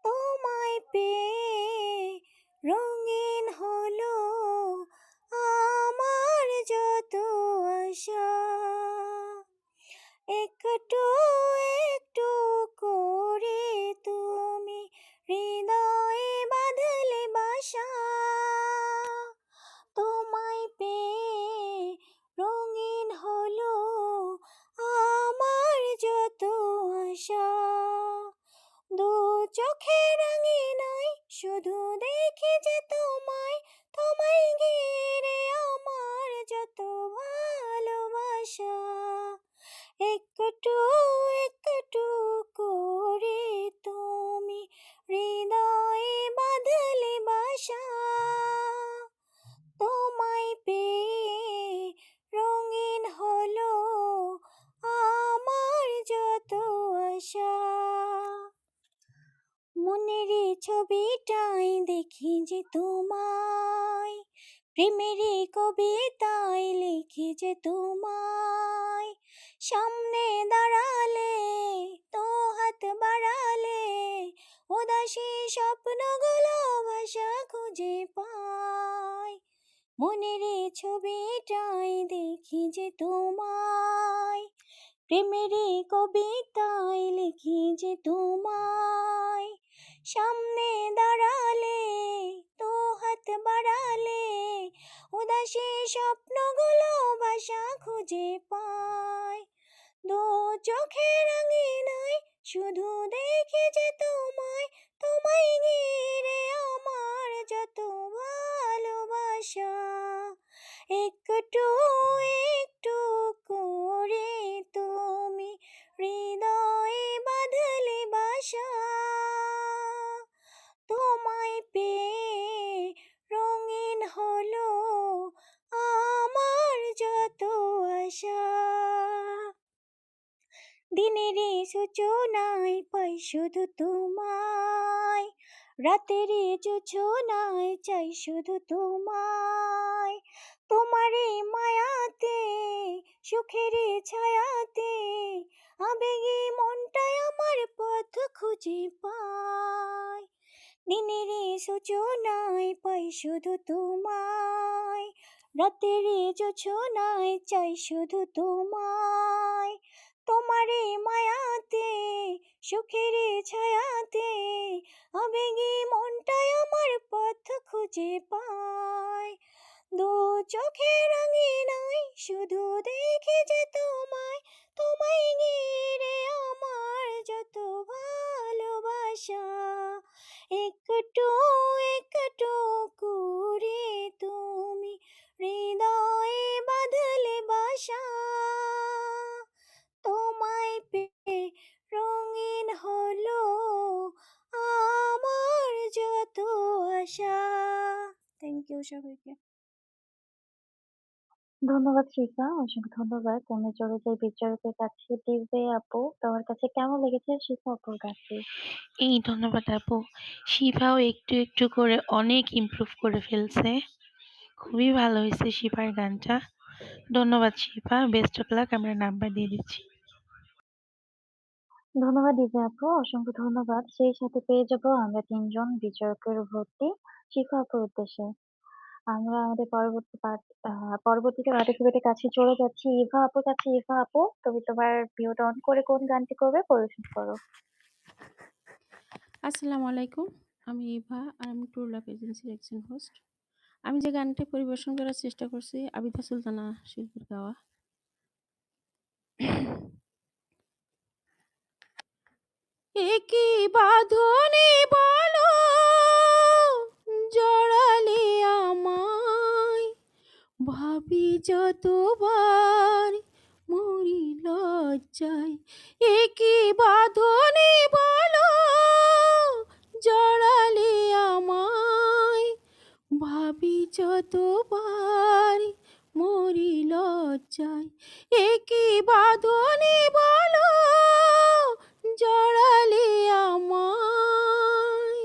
তোমায় পেয়ে রঙিন হলো আমার যত আশা। একটু একটু করে তুমি হৃদয়ে বাঁধলে বাসা, তোমায় পেয়ে রঙিন হলো আমার যত আশা। দু চোখে রাঙিনাই শুধু দেখি যে তোমায়, তোমায় ঘিরে আমার যত ভালোবাসা। একটু একটু করে তুমি হৃদয়ে বাঁধলে বাসা, তোমায় পেয়ে রঙিন হলো আমার যত আশা। মনের ছবিটাই দেখি যে তোমায়, প্রেমের কবিতায় লিখি যে তোমায়, সামনে দাঁড়ালে তো হাত বাড়ালে উদাসী স্বপ্নগুলো ভাষা খুঁজে পায়। মনের ছবিটাই দেখি যে তোমায়, প্রেমের কবিতায় লিখি যে তোমায়, সামনে দাঁড়ালে তো হাত বাড়ালে উদাসী স্বপ্নগুলো ভাষা খুঁজে পায়। দু চোখে রাঙিনাই শুধু দেখি যে তোমায়, তোমায় ঘিরে আমার যত ভালোবাসা। একটু একটু করে তুমি হৃদয়ে বাঁধলে দিনের সূচনায় পাই শুধু তোমায়, রাতের যোছনায় চাই শুধু তোমায়। তোমারই মায়াতে, সুখের ছায়াতে, আবেগে মনটাই আমার পথ খুঁজে পায়। দিনের সূচনায় পাই শুধু তোমায়, রাতের যোছনায় চাই শুধু তোমায়। তোমারই মায়াতে, সুখের ছায়াতে, আবেগে মনটাই আমার পথ খুঁজে পায়। দু চোখের রাঙিনাই শুধু দেখি যে তোমায়, তোমায় ঘিরে আমার যত ভালোবাসা। একটু একটু করে তুমি হৃদয়ে বাঁধলে বাসা। তোমায় পেয়ে রঙিন হলো আমার যত আশা। থ্যাংক ইউ সবাইকে। ধন্যবাদ শিফা, অসংখ্য ধন্যবাদ। আমি চলে যাই বিচারকের কাছে। দিব্যে আপু, তোমার কাছে কেমন লেগেছে শিফা আপুর গানটি? এই ধন্যবাদ আপু। শিফাও একটু একটু করে অনেক ইমপ্রুভ করে ফেলছে। খুবই ভালো হয়েছে শিফার গানটা। ধন্যবাদ শিফা, বেস্ট অফ লাক। আমরা নাম্বার দিয়ে দিচ্ছি। ধন্যবাদ দিব্যা আপু, অসংখ্য ধন্যবাদ। সেই সাথে পেয়ে যাব আমরা ৩ জন বিচারকের ভোটটি শিফা আপুর উদ্দেশ্যে। আমরা আমাদের পরবর্তীতে পার্টিসিপেটের কাছে চলে যাচ্ছি ইভা আপুর কাছে। ইভা আপু, তুমি তোমার ভিডিওটা অন করে কোন গানটি করবে পরিবেশন করো। আসসালামু আলাইকুম, আমি ইভা আর আমি ট্রু লাভ এজেন্সির একজন হোস্ট। আমি যে গানটি পরিবেশন করার চেষ্টা করছি আবিদা সুলতানা শিল্পীর গাওয়া। একই বাঁধনে বলো জড়ালে আমায়, ভাবি যতবার মরি লজ্জায়। একই বাঁধনে বলো জড়ালে আমায়, ভাবি যতবার মরি লজ্জায়। একই বাঁধনে বলো জড়ালে আমায়,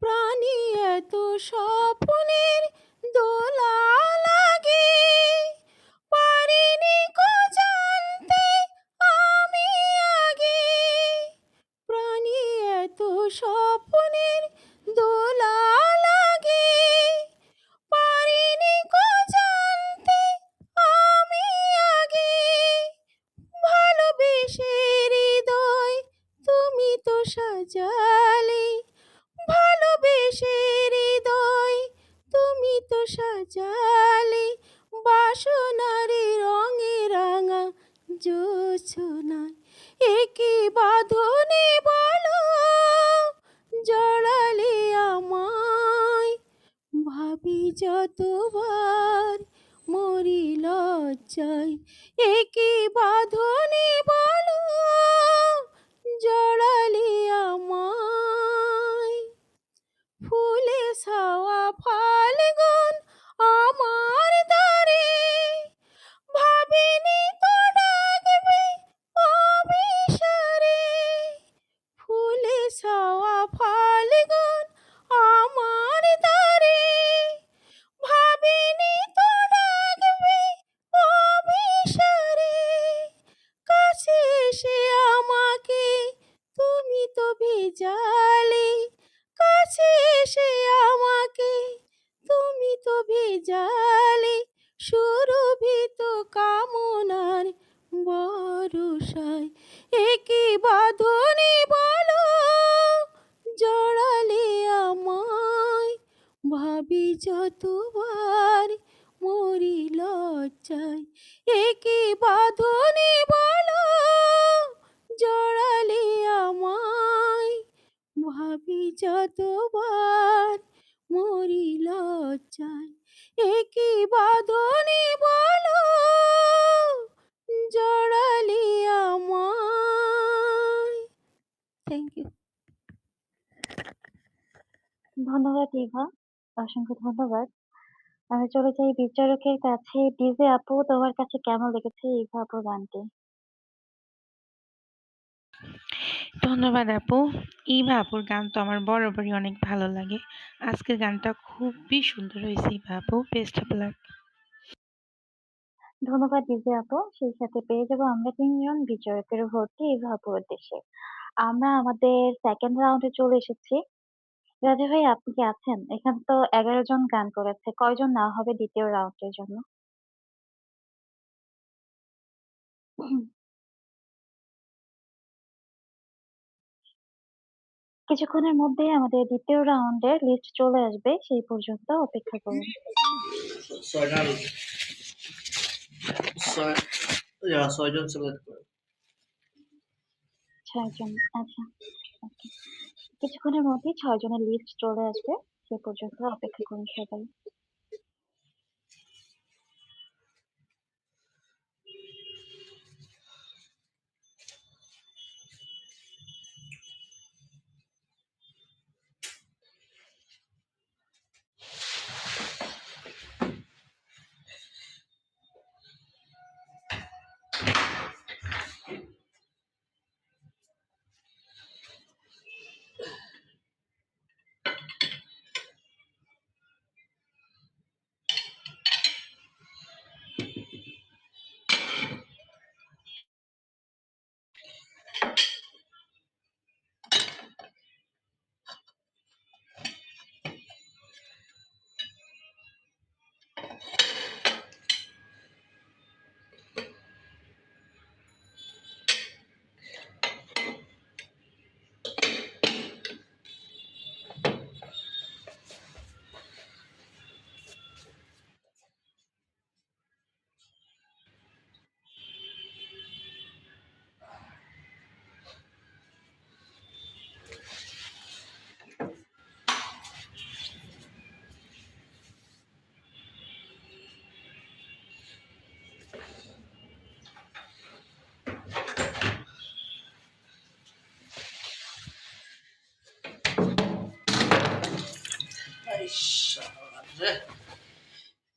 প্রাণী এত স্বপ্নের দোলা লাগে, পারিনি কো জানতে আমি আগে। প্রাণী এত স্বপ্নের দোলা লাগে, পারিনি কো জানতে আমি আগে। ভালোবেসে হৃদয় তুমি তো সাজালে, ভালোবেসে হৃদয় তুমি তো সাজালে, বাসনারে রঙে রাঙা জোছনায়। একই বাঁধনে বলো জড়ালে আমায়, ভাবি যতবার মরি লজ্জায়। একই বাঁধনে বলো জড়ালে আমায়, ফুলে ছাওয়া ফাল্গুন আমার দ্বারে, ভাবিনি তো ডাকবে অভিসারে। ফুলে ছাওয়া ফাল্গুন আমার দ্বারে, ভাবিনি তো ডাকবে অভিসারে। কাছে এসে আমাকে তুমি তো ভেজালে, কাছে এসে আমাকে তুমি তো ভেজালে, সুরভিত কামনার বরসায়। একই বাঁধনে বলো জড়ালে আমায়, ভাবি যতবার মরি লজ্জায়। একই বাঁধনে বলো জড়ালে আমায়, ভাবি যতবার মরি লজ্জায়। একই বাঁধনে বলো জড়ালে আমায়। Thank you. ধন্যবাদ ইভা, অসংখ্য ধন্যবাদ। আমি চলে যাই বিচারকের কাছে। ডিজে আপু, তোমার কাছে কেমন লেগেছে ইভা আপুর গানটি? ধন্যবাদ আপু। ইভা আপুর গান তো আমার বরাবরই অনেক ভালো লাগে। আজকের গানটা খুবই সুন্দর হয়েছে ইভা আপু। Best of luck. ধন্যবাদ দিদি আপু। সেই সাথে পেয়ে যাবো আমরা ৩ জন বিজয়কের ভোটটি ইভা আপুর উদ্দেশ্যে। আমরা আমাদের সেকেন্ড রাউন্ডে চলে এসেছি। রাজা ভাই আপনি কি আছেন? এখানে তো ১১ জন গান করেছে। কয়জন নেওয়া হবে ২য় রাউন্ডের জন্য? কিছুক্ষণের মধ্যেই আমাদের ২য় রাউন্ডের লিস্ট চলে আসবে। সেই পর্যন্ত অপেক্ষা করুন। ছয়জন সিলেক্ট করে। ৬ জন। আচ্ছা, ওকে। কিছুক্ষণের মধ্যেই ৬ জনের লিস্ট চলে আসবে। সে পর্যন্ত অপেক্ষা করুন সবাই।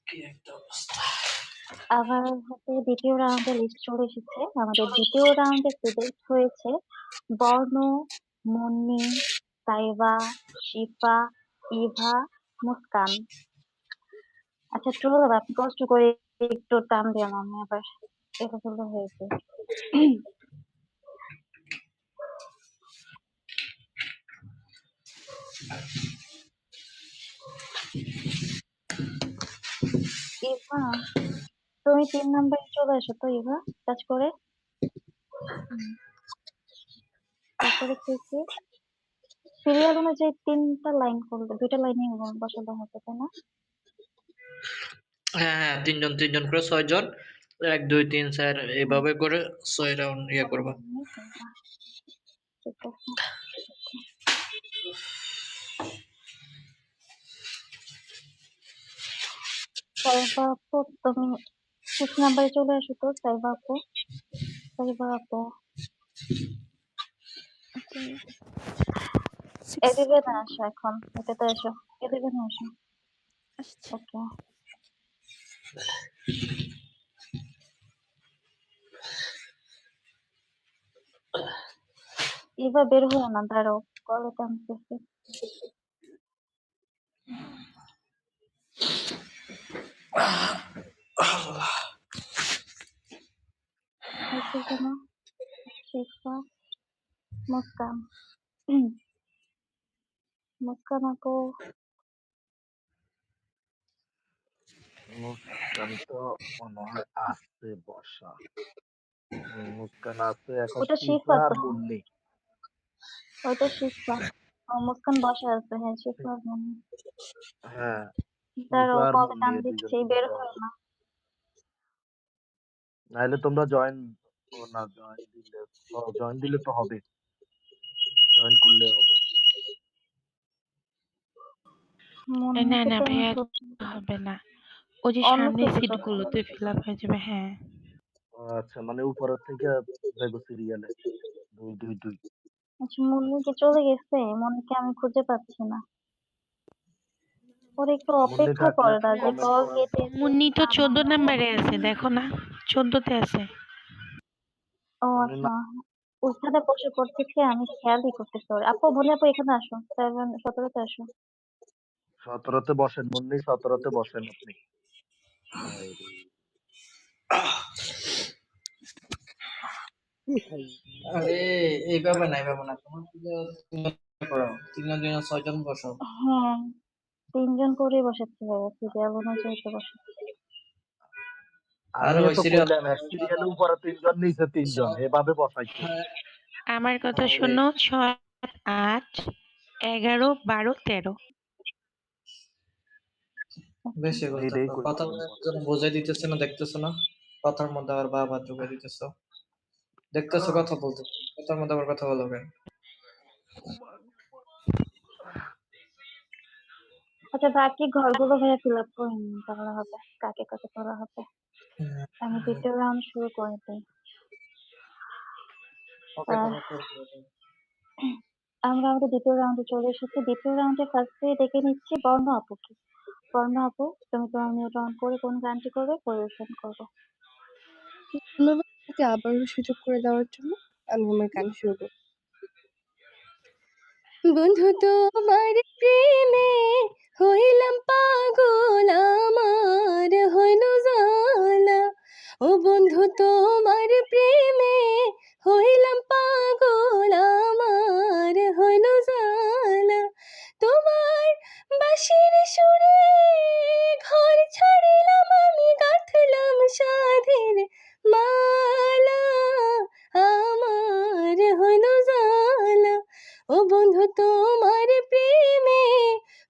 কি একটা অবস্থা। আমার হাতে ২য় রাউন্ডের লিস্ট চলে এসেছে। আমাদের ২য় রাউন্ডে সিলেক্ট হয়েছে বর্ণ, মুন্নি, সাইবা, শিফা, ইভা, মুস্কান। আচ্ছা ট্রুল আপনি কষ্ট করে একটু টান দেন, আমি আবার এলোমেলো হয়েছে। ইভা তুমি ৩ নম্বরে চলে এসো তো ইভা, কাজ করে। তারপরে কে কে? সিরিয়াল অনুযায়ী ৩টা লাইন করলে ২টা লাইনই বসাতে হবে, তাই না? হ্যাঁ, ৩ জন করে ৬ জন। ১, ২, ৩, ৪ এভাবে করে ৬ রাউন্ড করবা। ঠিক আছে। সাইবা আপু তুমি 6 নাম্বারে চলে এসো তো সাইবা আপু। সাইবা আপু ওকে, এদিকে আসো এখন, এটাতে এসো, এদিকে আসো। আসছি। ওকে, এবার বের হও না, দাঁড়াও, কলে টানতেছে। হচ্ছে কেন? শিফা, মুস্কান। মুস্কান আপু মুস্কান তো মনে হয় আছে বসা। মুস্কান আছে, এখন ওটা শিফা শিফা আর তো, মুন্নি। ওইটা শিফা। মুস্কান বসে আছে, হ্যাঁ শিফা আর মুন্নি। হ্যাঁ, শিফা দাঁড়াও আর কলে মুন্নি টান এই দিচ্ছি, দুইজনকে বের দেওয়া হয় হবে। না। নাহলে তোমরা জয়েন, ও না জয়েন দিলে, জয়েন দিলে তো হবে, জয়েন করলে হবে। না মুন্নিকে না তো আমি ভাইয়া খুঁজে- হবে না। ওই যে অন্য সামনের কেউ যাবে। সিটগুলোতে ফিল আপ হয়ে যাবে। হ্যাঁ, আচ্ছা, মানে উপরের থেকে যাইবো সিরিয়ালে ২, ২, ২। আচ্ছা মুন্নিকে চলে গেছে, মুন্নিকে আমি খুঁজে পাচ্ছি না। ওর একটু মুন্নি অপেক্ষা থাকলে করে না, যে কমেন্ট কল করেন তো। কেটে যে মুন্নি তো আমার 14 নাম্বারে আছে, দেখো না, 14তে আছে। ও মুন্নি আচ্ছা, না, ওখানে বসে পড়তেছি আমি খেয়ালই করতেছি ওর। আপু বলে আপু এখানে আসো 17 তে আসো। 17 তে বসেন মুন্নি, 17 তে বসেন আপনি। হায়রে! আরে এইভাবে না তোমার করো 3 জন 6 জন বসো। হ্যাঁ 3 জন করেই বসাচ্ছি ভাইয়া সিরিয়াল অনুযায়ী তো বসাচ্ছি। আরে আমিও ওই তো সিরিয়াল কইলাম এক সিরিয়ালে উপরে 3 জন নিচে 3 জন এভাবে বসাইতে। আমার কথা আরে শোনো 6, 8, 11, 12, 13 বেশি এইটাই করতেছো কথা কইছিলাম পরে। বুঝাই দিতেছে না, দেখতেছো না কথার মধ্যে আবার বাবা ঢুকাই দিতেছো, দেখতেছো কথা বলতে কথার মধ্যে আবার কথা বলো কেন? আচ্ছা বাকি ঘরগুলো ভাইয়া ফিল আপ করে নিন তাহলে হবে কাকে কাকে তোলা হবে। আমি দ্বিতীয় রাউন্ড শুরু করে দিই। ওকে আহ, তাহলে করবো এটা। আমরা আমাদের দ্বিতীয় রাউন্ডে চলে এসেছি। দ্বিতীয় রাউন্ডে ফার্স্টে ডেকে নিচ্ছি বর্ণ আপুকে। বর্ণ আপু তুমি তোমার মিউট অন করে কোন গানটি করবে পরিবেশন করবো। ধন্যবাদ আমাকে আবারও সুযোগ করে দেওয়ার জন্য। আমি আমার গান শুরু করব। বন্ধু তোমার প্রেমে হইলাম পাগল আমার হইল জালা। ও বন্ধু তোমার প্রেমে হইলাম পাগল আমার হইল জালা। তোমার বাঁশির সুরে ঘর ছাড়িলাম আমি গাঁথলাম সাধের মালা আমার হইল জালা। ও বন্ধু তোমার প্রেমে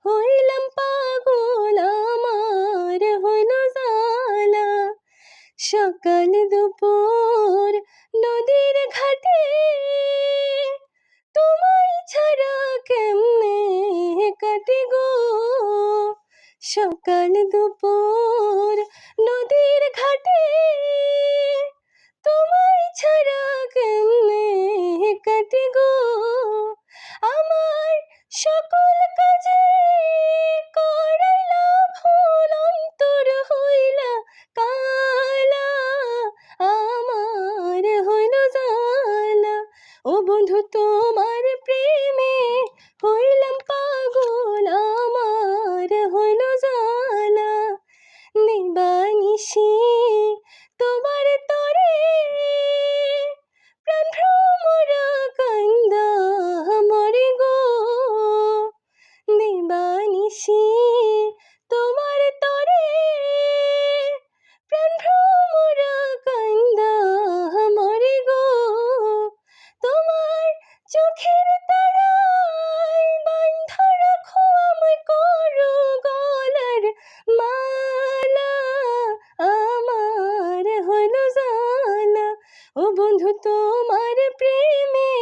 হইলাম পাগল আমার হইল জালা। সকাল দুপুর নদীর ঘাটে তোমায় ছাড়া কেমনে কাটে গো। সকাল দুপুর নদীর ঘাটে তোমায় ছাড়া কেমনে কাটে গো। আমার সকল কাজে করাইলা ভুল অন্তর হইলা কালা আমার হইল জালা। ও বন্ধু তোমার প্রেমে হইলাম পাগল আমার হইল জালা। নিবানিশি তোমার তরে প্রাণ ভ্রমরা কান্দা মরে গো। নিবানিশি তোমার তরে প্রাণ ভ্রমরা কান্দা মরে গো। তোমার চোখের তারায় বান্ধা রাখো আমায় করো গলার মালা আমার হইল জালা। ও বন্ধু তোমার প্রেমে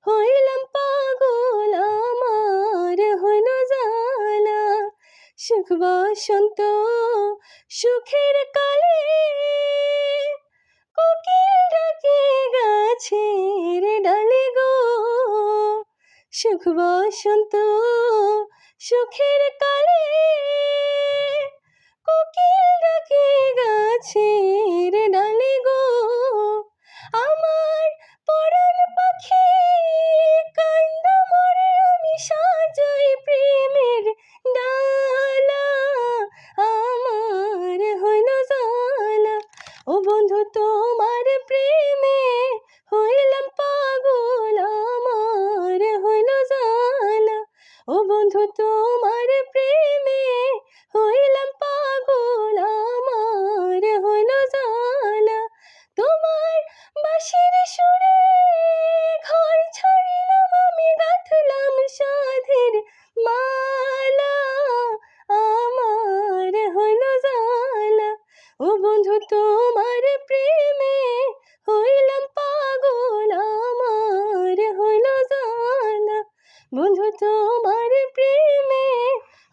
হইলাম পাগল আমার হইল জালা। সুখ বসন্ত সুখের কালে কোকিল ডাকে গাছের ডালে গো। সুখ বসন্ত সুখের কালে কোকিল ডাকে গাছের ডালে গো। আমার পরাণ পাখি কান্দা মরে আমি সাজাই প্রেমের ডালা আমার হইল জালা। ও বন্ধু তোমার প্রেমে হইলাম পাগল আমার হইল জালা। ও বন্ধু তোমার প্রেমে হইলাম পাগল আমার হইল জালা। তোমার বাঁশির সুরে ঘর ছাড়িলাম আমি গাঁথলাম সাধের মালা আমার হইল জালা। ও বন্ধু তোমার প্রেমে হইলাম পাগল আমার হইল জালা। বন্ধু তোমার প্রেমে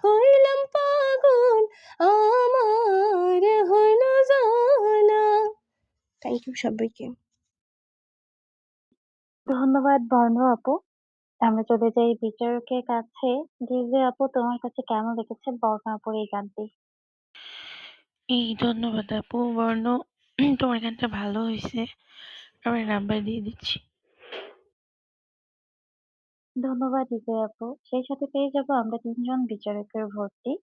হইলাম পাগল আমার হইল জালা। থ্যাংক ইউ সবাইকে। ধন্যবাদ বর্ণ আপু। আমরা চলে যাই বিচারকের কাছে। ডিজে আপু তোমার কাছে কেমন লেগেছে বর্ণ আপুর এই গানটি? এই ধন্যবাদ আপু বর্ণ তোমার গানটা ভালো হয়েছে। আমার নাম্বার দিয়ে দিচ্ছি। ধন্যবাদ বিজয় আপু। সেই সাথে পেয়ে যাবো আমরা ৩ জন বিচারকের ভোটটি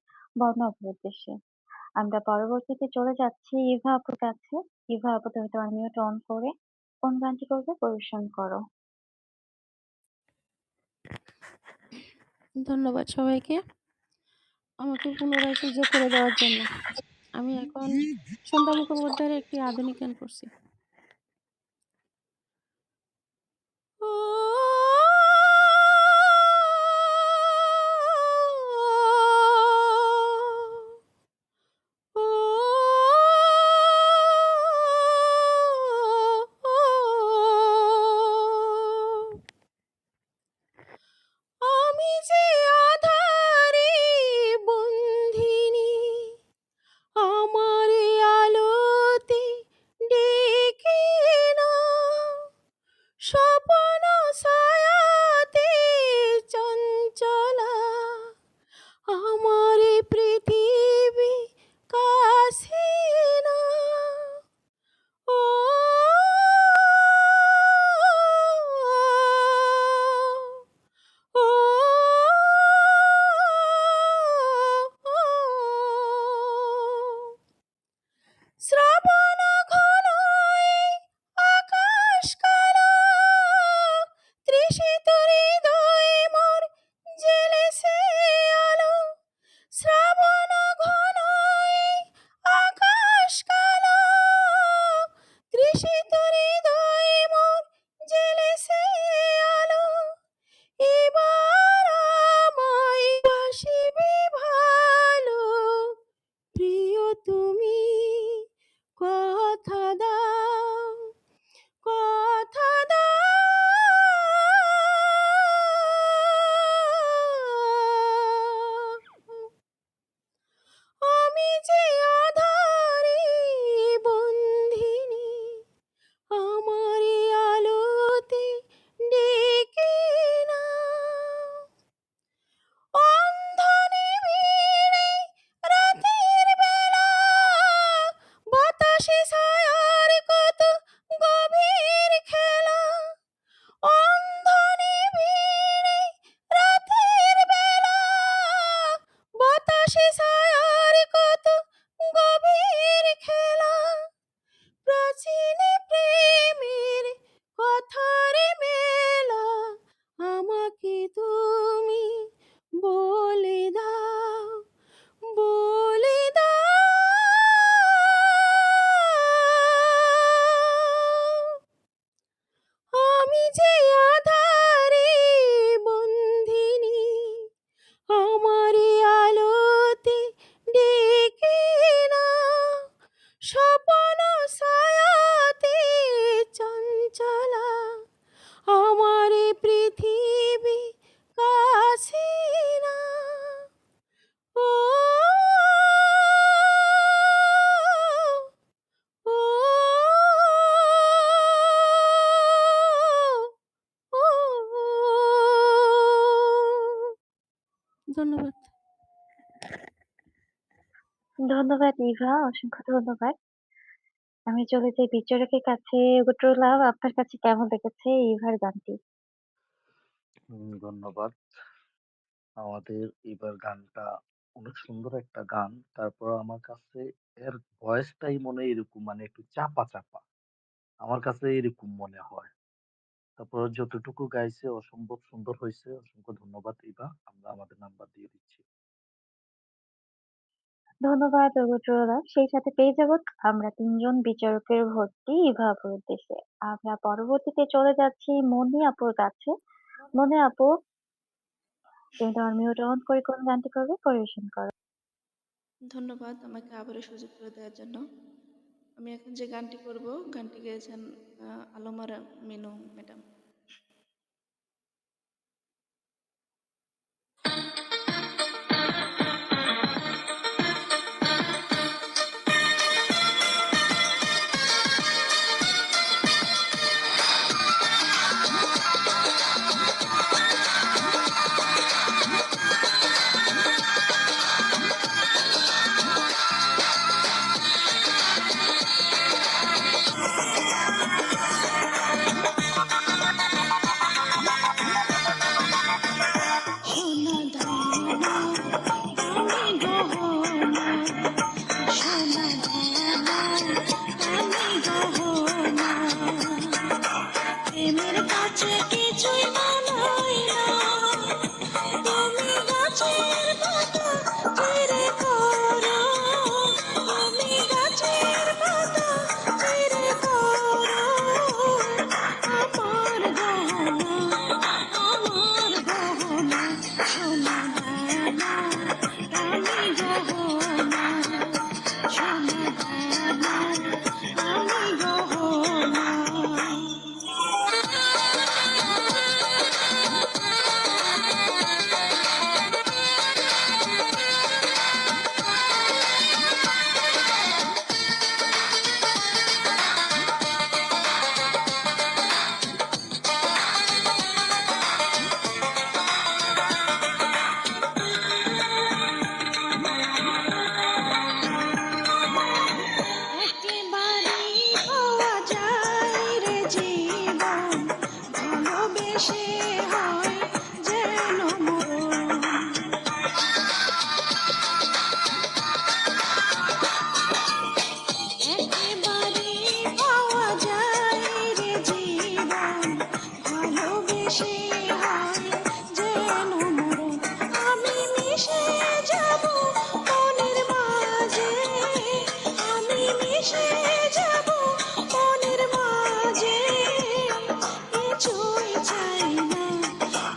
বর্ণ আপুর উদ্দেশ্যে। আমরা পরবর্তীতে চলে যাচ্ছি ইভা আপুর কাছে। ইভা আপু তুমি তোমার মিউট অন করে কোন গানটি করবে পরিবেশন করো। ধন্যবাদ সবাইকে আমাকে পুনরায় সুযোগ করে দেওয়ার জন্য। আমি এখন সন্ধ্যা মুখোপাধ্যায়ের একটি আধুনিক গান করছি। আমি যে আধারে বন্ধিনী আমার আলোতে ডেকে নাও স্বপ্ন ছায়াতে চঞ্চলা আমার পৃথিবী কাছে না ও ও শ্রাবণ ঘনায় আকাশ কালো তৃষিত হৃদয় মোর জ্বেলেছে আলো শ্রাবণ ঘনায় আকাশ কালো তৃষিত হৃদয় মোর জ্বেলেছে আলো এবার আমায় বাসিবে ভালো প্রিয় তুমি কথা দাও কথা দাও আমি যে আধারে বন্ধিনী আমার আলোতে ডেকে নাও অন্ধনে ভিড়ে রাতের বেলা বাতাসে ছায়ার কত গভীর খেলা অন্ধনে ভিড়ে রাতের বেলা বাতাসে ছায়ার কত গভীর খেলা প্রাচীন প্রেমের কথার মেলা আমাকে তুমি বলে দাও বলে দাও আমি যে আধারে বন্ধিনী আমার আলোতে ডেকে নাও স্বপ্ন ছায়াতে চঞ্চলা আমার পৃথিবী কাছে না ও ও ও ধন্যবাদ ধন্যবাদ ইভা, অসংখ্য ধন্যবাদ। আমি চলে যাই বিচারকের কাছে। গুট্রুলাভ আপনার কাছে কেমন লেগেছে ইভার গানটি? ধন্যবাদ। আমাদের এবার গানটা অনেক সুন্দর একটা গান। তারপর আমার কাছে এর ভয়েসটাই মনে হয় এরকম মানে একটু চাপা, চাপা। আমার কাছে এরকম মনে হয়। তারপর যতটুকু গাইছে অসম্ভব সুন্দর হইছে। অসংখ্য ধন্যবাদ ইভা। আমরা আমাদের নাম্বার দিয়ে দিচ্ছি। ধন্যবাদ গুট্রুলাভ। সেই সাথে পেয়ে যাব আমরা ৩ জন বিচারকের ভোটটি ইভা আপুর উদ্দেশ্যে। আমরা পরবর্তীতে চলে যাচ্ছি মনি আপুর কাছে। মনি আপু তুমি তোমার মিউট অন করে কোন গানটি করবে পরিবেশন করো। ধন্যবাদ আমাকে আবারও সুযোগ করে দেওয়ার জন্য। আমি এখন যে গানটি করব গানটি গেয়েছেন আলমারা মিনু ম্যাডাম। দামি গহনা প্রেমের কাছে কিছুই মানায় না তুমি গাছের পাতা চিরে করো তুমি গাছের পাতা চিরে করো আমার গহনা সোনা দানা দামি গহনা সোনা দানা দামি গহনা একেবারেই পাওয়া যায় রে জীবন ভালোবেসে হয় যেন মরণ একেবারেই পাওয়া যায় রে জীবন ভালোবেসে হয় যেন মরণ আমি মিশে যাব মনের মাঝে আমি মিশে যাব মনের মাঝে কিছুই চাই না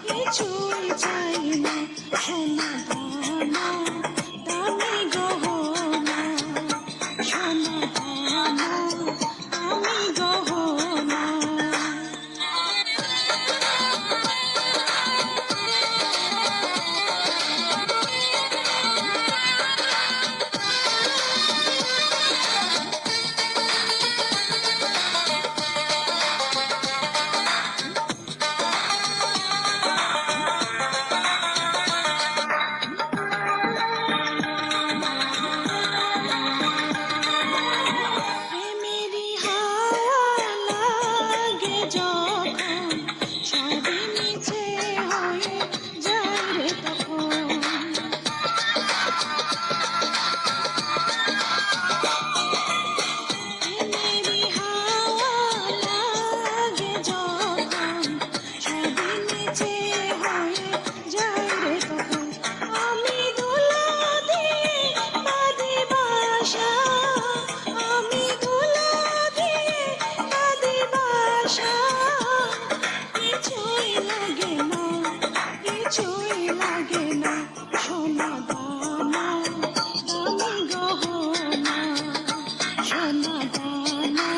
কিছুই চাই না সোনা দানা দামি গহনা সোনা দানা দামি গহনা প্রেমেরই হাওয়া লাগে যখন সবই মিছে হয়ে যায় রে তখন প্রেমেরই হাওয়া লাগে যখন সবই মিছে হয়ে যায় রে তখন আমি দোলা দিয়ে বাঁধি বাসা আমি দোলা দিয়ে বাঁধি বাসা কিছুই লাগে না কিছুই লাগে না সোনা দানা দামি গহনা সোনা দানা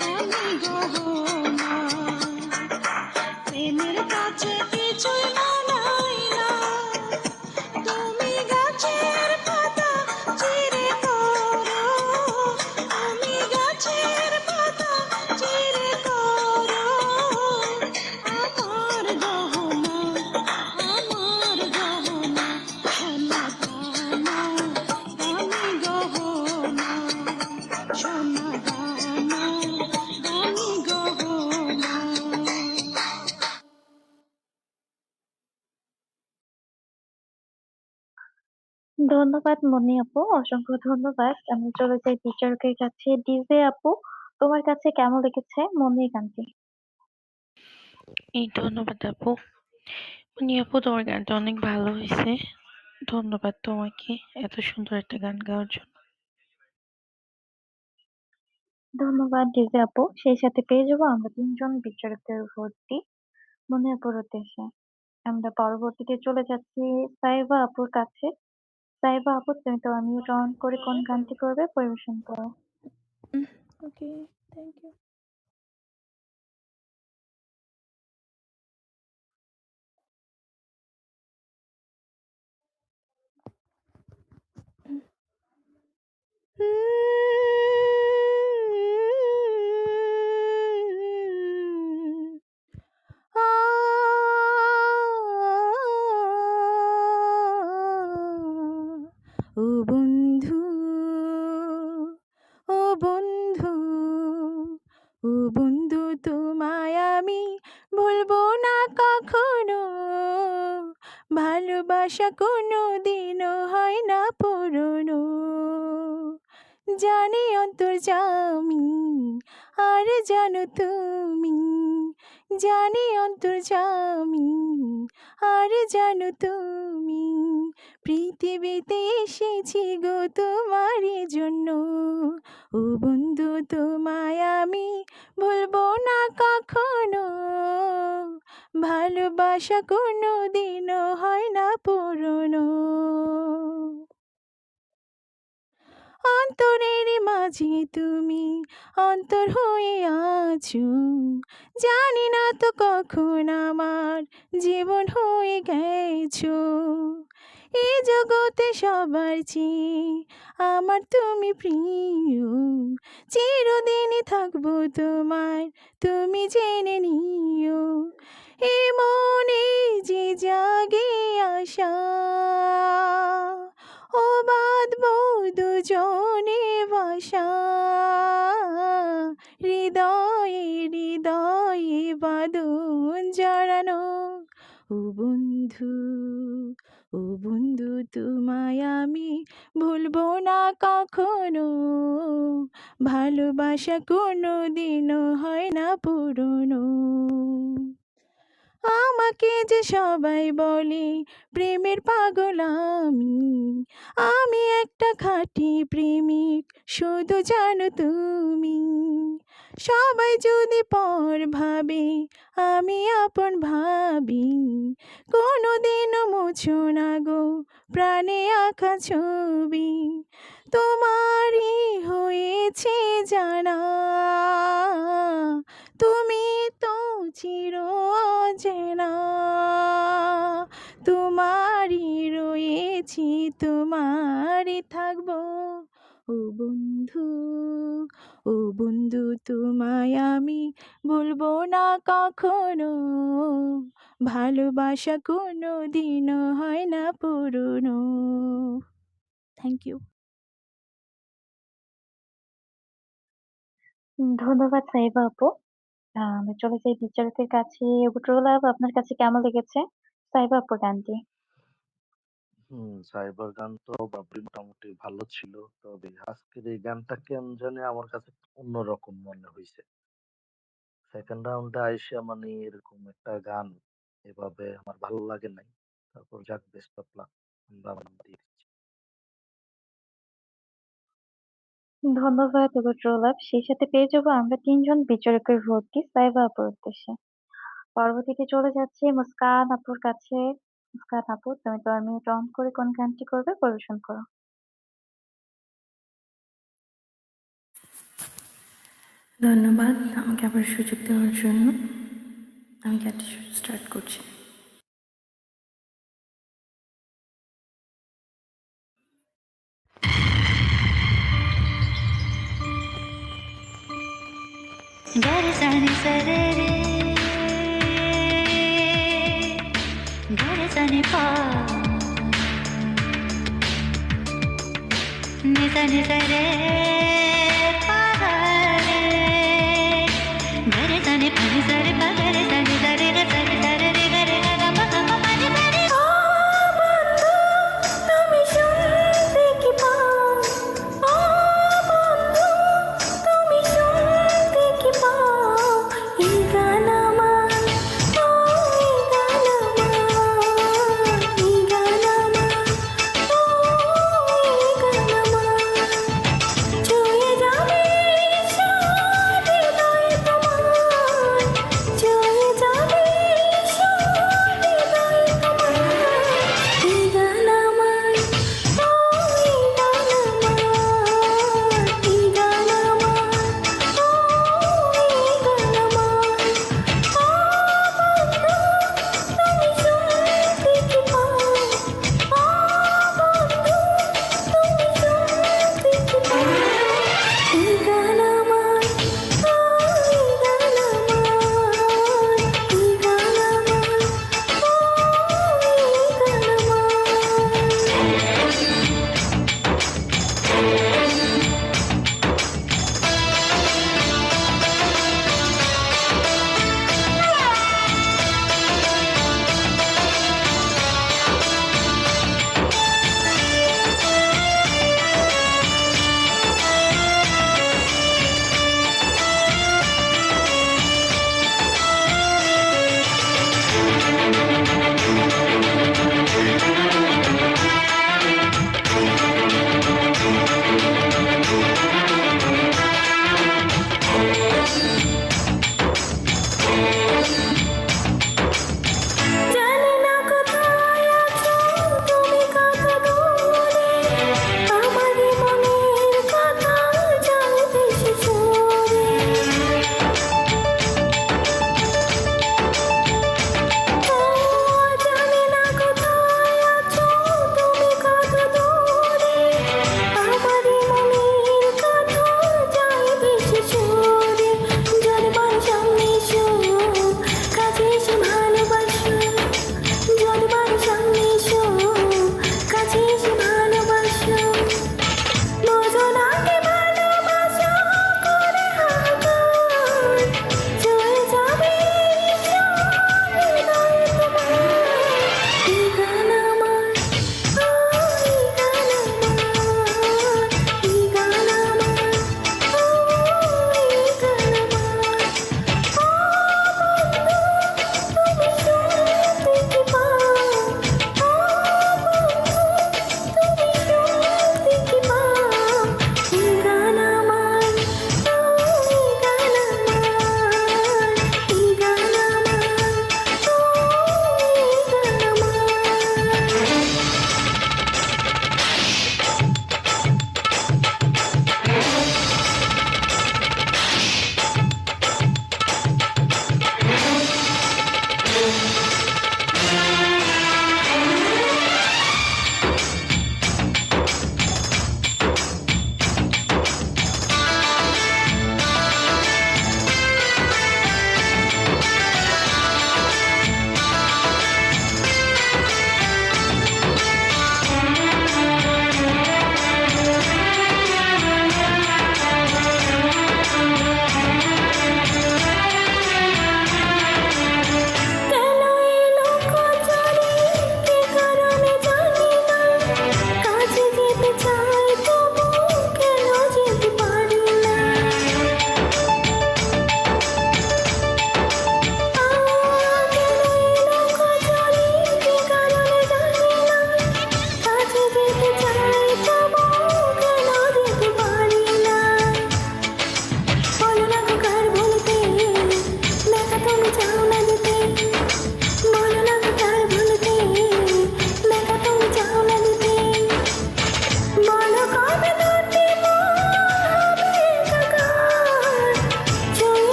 দামি গহনা প্রেমের কাছে কিছুই মানায় না তুমি গাছের পাতা চিরে করো তুমি গাছের পাতা চিরে করো আমার গহনা সোনা দানা দামি গহনা সোনা দানা দামি গহনা ধন্যবাদ মনি আপু, অসংখ্য ধন্যবাদ। আমি চলে যাই বিচারকের কাছে। ডিজে আপু, তোমার কাছে কেমন লেগেছে মনির গানটি? এই ধন্যবাদ আপু। মুন্নি আপু, তোমার গানটা অনেক ভালো হয়েছে। ধন্যবাদ তোমাকে এত সুন্দর একটা গান গাওয়ার জন্য। ধন্যবাদ ডিজে আপু। সেই সাথে পেয়ে যাবো আমরা তিনজন বিচারকের ভোটটি মনি আপুর উদ্দেশ্যে। আমরা পরবর্তীতে চলে যাচ্ছি সাইবা আপুর কাছে। সাইবা আপু, তুমি তো আনমিউট অন করে কোন গানটি করবে পরিবেশন করো। ওকে, থ্যাংক ইউ। ও বন্ধু, ও বন্ধু, ও বন্ধু, তোমায় আমি বলবো না কখনো। ভালোবাসা কোনো দিনও হয় না পুরনো। জানি অন্তর্যামী আর জানো তুমি, জানি অন্তর্যামী আর জানো তুমি, পৃথিবীতে এসেছি গো তোমারই জন্য। ও বন্ধু তোমায় আমি ভুলবো না কখনো, ভালোবাসা কোনো দিনও হয় না পুরনো। অন্তরের মাঝে তুমি অন্তর হয়ে আছো, জানি না তো কখন আমার জীবন হয়ে গেছো। এই জগতে সবার চেয়ে আমার তুমি প্রিয়, চিরদিনই থাকবো তোমার তুমি জেনে নিও। এ মনে যে জাগে আশা, ও বাঁধবো দুজনে বাসা, হৃদয়ে হৃদয়ে বাঁধন জড়ানো। ও বন্ধু, ও বন্ধু তোমায় আমি ভুলবো না কখনো, ভালোবাসা কোনো দিনও হয় না পুরনো। আমাকে যে সবাই বলে প্রেমের পাগল আমি, আমি একটা খাঁটি প্রেমিক শুধু জানো তুমি। সবাই যদি পর ভাবে আমি আপন ভাবি, কোনোদিনও মুছো না গো প্রাণে আঁকা ছবি। তোমারই হয়েছে জানা, তুমি তো চির অচেনা, তোমারই রয়েছি তোমারই থাকবো। ও বন্ধু, ও বন্ধু তোমায় আমি ভুলবো না কখনো, ভালোবাসা কোনো দিনও হয় না পুরনো। Thank you. ধন্যবাদ সাইবা আপু। আমরা চলে যাই বিচারকের কাছে। বুটরুল আপু, আপনার কাছে কেমন লেগেছে সাইবা আপুর গানটি? সাইবার গান তো বাবরি মোটামুটি ভালো ছিল, তবে আজকের এই গানটা কেন জানি আমার কাছে অন্যরকম মনে হয়েছে। সেকেন্ড রাউন্ডে আইসা মানে এরকম একটা গান এভাবে আমার ভালো লাগে নাই। তারপর যাক, বেস্ট অফ লাক, আমরা আমার নাম দিয়ে দিচ্ছি। ধন্যবাদ বুটরুল আপু। সেই সাথে পেয়ে যাবো আমরা ৩ জন বিচারকের ভোটটি সাইবা আপুর উদ্দেশ্যে। পরবর্তীতে চলে যাচ্ছি মুস্কান আপুর কাছে। মুস্কান আপু, তুমি তো মিউট অন করে কোন গানটি করবে পরিবেশন করো। ধন্যবাদ আমাকে আবার সুযোগ দেওয়ার জন্য। আমি গানটি স্টার্ট করছি। गरे सनि सरे रे गरे सनि पा नि सनि सरे पा रे गरे सनि पा नि सरे पा गरे सनि सरे रे सनि सरे रे गरे गा गा पा गा पा नि सरे। ও বন্ধু তুমি শুনতে কি পাও, ও বন্ধু তুমি শুনতে কি পাও, এই গান আমার, ও এই গান আমার, এই গান আমার, ও এই গান আমার।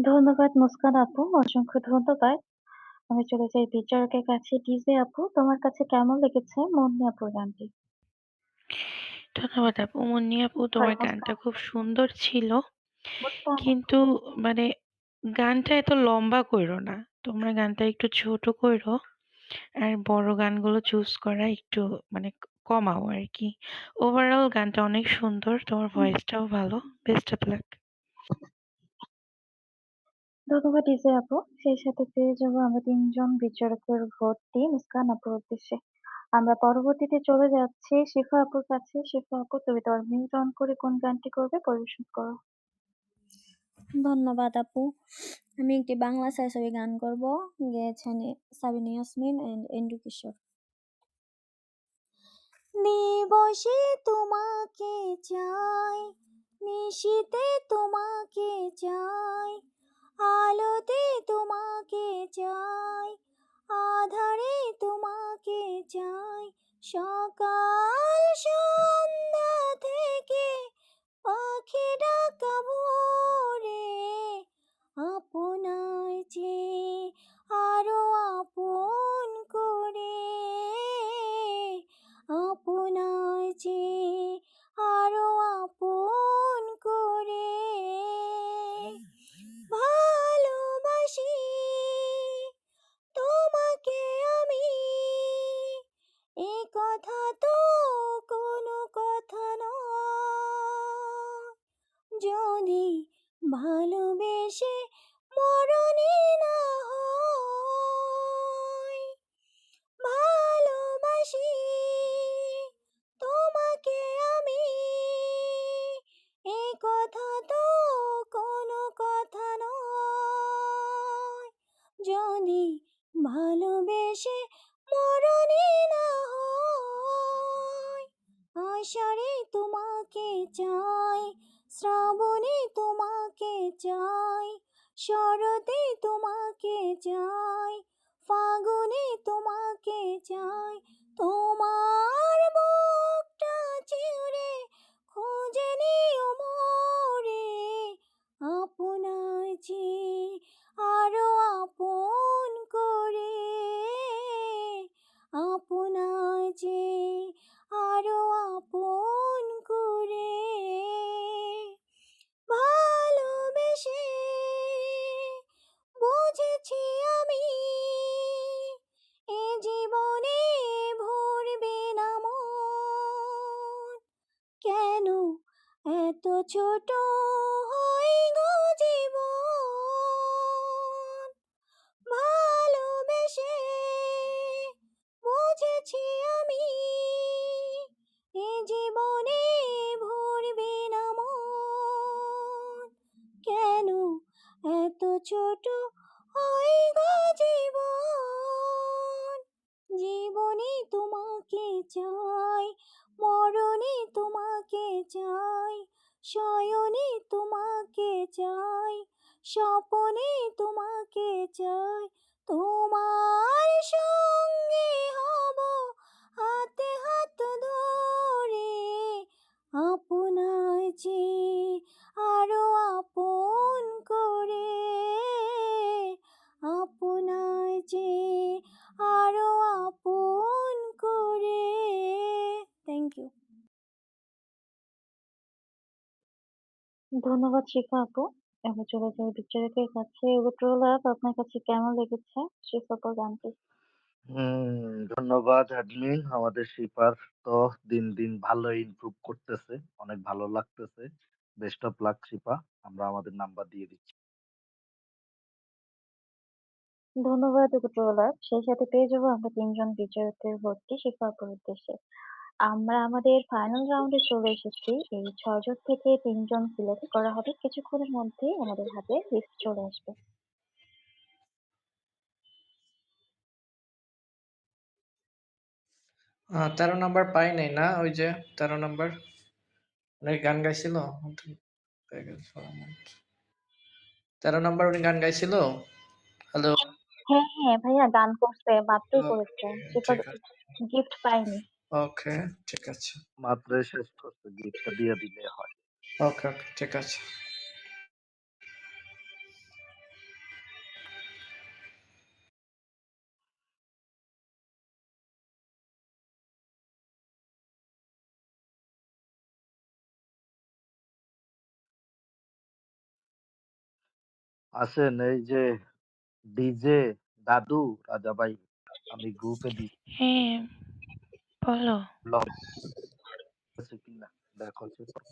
ধন্যবাদ মুস্কান আপু, অসংখ্য ধন্যবাদ। আমি চলে যাই বিচারকের কাছে। ডিজে আপু, তোমার কাছে কেমন লেগেছে মুন্নি আপুর গানটি? ধন্যবাদ আপু। মুন্নি আপু, তোমার গানটা মুস্কান, খুব সুন্দর ছিল। মুস্কান আপু। কিন্তু মানে গানটা এত লম্বা কইরো না। তোমরা গানটা একটু ছোট কইরো। আর বড় গানগুলো চুজ করা একটু মানে কমাও আরকি। ওভারঅল গানটা অনেক সুন্দর। তোমার ভয়েসটাও ভালো। Best of luck. ধন্যবাদ ডিজে আপু। সেই সাথে পেয়ে যাবো আমরা ৩ জন বিচারকের ভোটটি মুস্কান আপুর উদ্দেশ্যে। আমরা পরবর্তীতে চলে যাচ্ছি শিফা আপুর কাছে। শিফা আপু, তুমি তোমার মিউট অন করে কোন গানটি করবে পরিবেশন করো। ধন্যবাদ আপু। আমি একটি বাংলা ছায়াছবি গান করব। গেয়েছেন সাবিনা ইয়াসমিন এন্ড এন্ড্রু কিশোর। দিবসে তোমাকে চাই, নিশীতে তোমাকে চাই, আলোতে তোমাকে চাই, আধারে তোমাকে চাই, সকাল সন্ধ্যা থেকে পাখি ডাকা ভোরে আপনার চেয়ে আরো আপন করে, আপনার চেয়ে আরো আপন করে ভালোবাসি তোমাকে আমি, এ কথা তো কোনো কথা নয়, যদি ভালোবেসে মরণে না হয়, ভালোবাসি তোমাকে আমি, এ কথা তো কোনো কথা নয়, যদি ভালোবেসে মরণে না হয়, আষাঢ়ে তোমাকে চাই, শ্রাবণে তোমাকে চাই, শরতে তোমাকে চাই, ফাগুনে তোমাকে চাই, তোমার বুকটা চিরে খুঁজে নিও মোরে, আপনার চেয়ে আরো আপন করে, আপনার চেয়ে আরো আপন করে ভালোবেসে বুঝেছি আমি, এ জীবনে ভরবে না মন, কেন এত ছোট হয় গো জীবন, ভালোবেসে বুঝেছি আমি, এ জীবনে ভরবে না মন, কেন এত ছোট হয় গো জীবন, জীবনে তোমাকে চাই, মরণে তোমাকে চাই, শয়নে তোমাকে চাই, স্বপনে তোমাকে চাই, তোমার সঙ্গে হব হাতে হাত ধরে, আপনার চেয়ে আরো আপন করে, আপনার চেয়ে আরো আপন করে। Thank you. ধন্যবাদ শিফা আপু। এবার চলে যাই বিচারকের কাছে। রোলাপ, আপনার কাছে কেমন লেগেছে শিফা আপুর গানটি? ধন্যবাদ অ্যাডমিন। আমাদের শিপার তো দিন দিন ভালো ইমপ্রুভ করতেছে, অনেক ভালো লাগতেছে। বেস্ট অফ লাক শিপা। আমরা আমাদের নাম্বার দিয়ে দিচ্ছি। ধন্যবাদ রোলাপ। সেই সাথে পেয়ে যাবো আমরা ৩ জন বিচারকের ভোটটি শিফা আপুর উদ্দেশ্যে। আমরা আমাদের ফাইনাল রাউন্ডে চলে এসেছি। এই ৬ জন থেকে ৩ জন সিলেক্ট করা হবে। কিছুক্ষণের মধ্যেই আমাদের হাতে লিস্ট চলে আসবে। 13 নাম্বার পাই নাই না? ওই যে 13 নাম্বার উনি গান গাইছিল? 13 নাম্বার উনি গান গাইছিল? হ্যালো? হ্যাঁ, হ্যাঁ ভাইয়া গান করছে, মাত্রই করেছে। ওকে, সে তো ঠিক আছে। গিফট পায়নি। ওকে, ঠিক আছে। মাত্রই শেষ করছে, গিফটটা দিয়ে দিলে হয়। ওকে, ঠিক আছে। আসেন এই যে ডিজে দাদু রাজা ভাই আমি গ্রুপে দিচ্ছি হ্যাঁ, বলো। ব্লগ আছে কিনা দেখো চেক করো।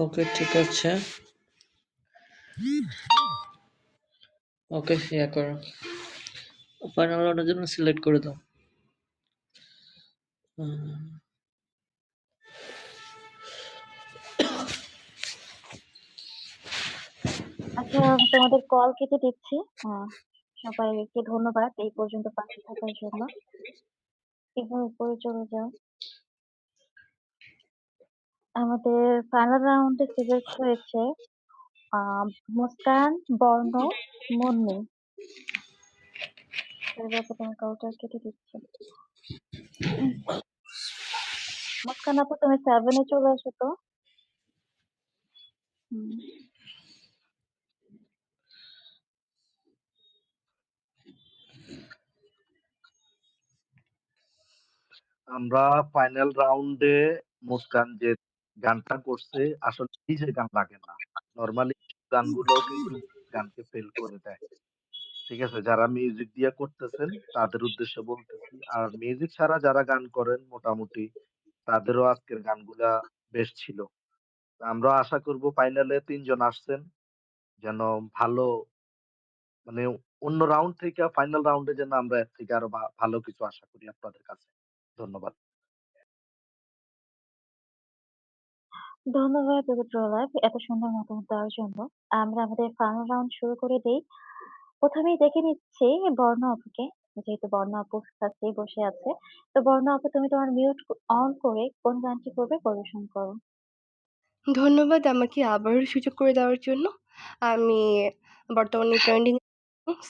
ওকে, ঠিক আছে। ওকে, ইয়া করো। ফাইনাল রাউন্ডের জন্য সিলেক্ট করে দাও। আচ্ছা, আমি তোমাদের কল কেটে দিচ্ছি। সবাইকে ধন্যবাদ এই পর্যন্ত পাশে থাকার জন্য। এবার উপরে চলে যাও। আমাদের ফাইনাল রাউন্ডে সিলেক্ট হয়েছে মুস্কান, বর্ণ, মুন্নি। এবার তোমার কলটা কেটে দিচ্ছি। মুস্কান আপু, তুমি 7 এ চলে আসো তো। হুম। আমরা ফাইনাল রাউন্ডে মুস্কান যে গানটা করছে আসলে নিজের গান লাগে না। নরমালি গানগুলো কিন্তু গানকে ফেল করে দেয়। ঠিক আছে? যারা মিউজিক দিয়ে করতেছেন তাদের উদ্দেশ্যে বলতেছি। আর মিউজিক ছাড়া যারা গান করেন মোটামুটি তাদেরও আজকের গানগুলা বেশ ছিল। আমরা আশা করব ফাইনালে ৩ জন আসছেন যেন ভালো মানে অন্য রাউন্ড থেকে ফাইনাল রাউন্ডে যেন আমরা এর থেকে আরো ভালো কিছু আশা করি আপনাদের কাছে। ধন্যবাদ। ধন্যবাদ রবিপ্রলাপ এত সুন্দর মতামত দেওয়ার জন্য। আমরা আমাদের ফাইনাল রাউন্ড শুরু করে দেই। প্রথমেই দেখে নিচ্ছি বর্ণ আপুকে, যেহেতু বর্ণ আপু কাছেই বসে আছে। তো বর্ণ আপু, তুমি তোমার মিউট অন করে কোন গানটি করবে পরিবেশন করো। ধন্যবাদ আমাকে আবারও সুযোগ করে দেওয়ার জন্য। আমি বর্তমানে ট্রেন্ডিং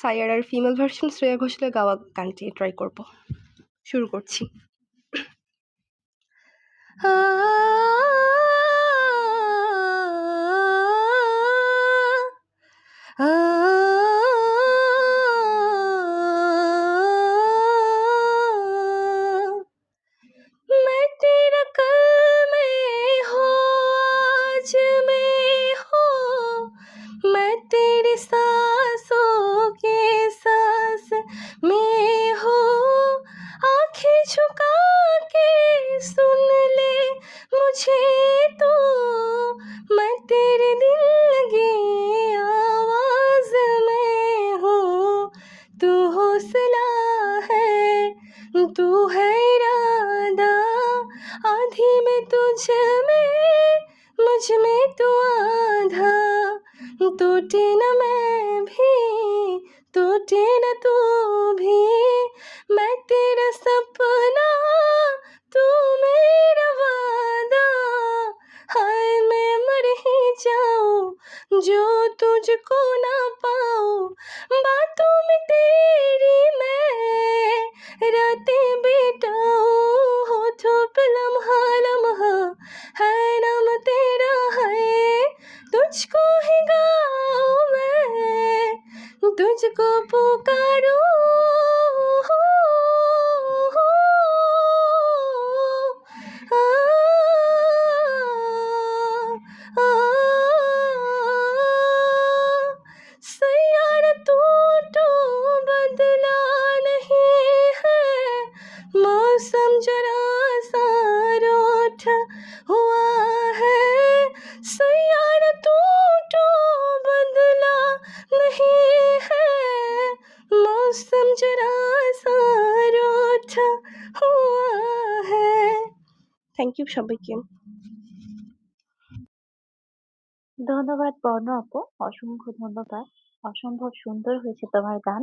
সাইয়ারার ফিমেল ভার্সন শ্রেয়া ঘোষালের গাওয়া গানটি ট্রাই করব। শুরু করছি। मैं तेरा कल में हूँ आज मैं हूँ मैं तेरी सांसों के सांस में हूँ आंखें झुका के सुन ले मुझे तू मैं तेरे दिल की आवाज में हूँ तू हौसला है तू है इरादा आधी में तुझ में मुझ में तू आधा टूटे न मैं भी टूटे न तू भी मैं तेरा सपना तू मेरा वादा हाय मैं मर ही जाऊं जो तुझको ना पाऊं बातों में तेरी मैं रातें बिताऊं होठों पे लम्हा लम्हा है नाम तेरा है तुझको ही गाऊं मैं तुझको पुकारूं आ, आ, सैयारा टूटो बदला नहीं है मौसम जरा सा रूठ हुआ है सैयारा टूटो बदला नहीं है मौसम जरा सा रूठ हुआ है থ্যাংক ইউ সবাইকে। ধন্যবাদ বর্ণ আপু, অসংখ্য ধন্যবাদ। অসম্ভব সুন্দর হয়েছে তোমার গান।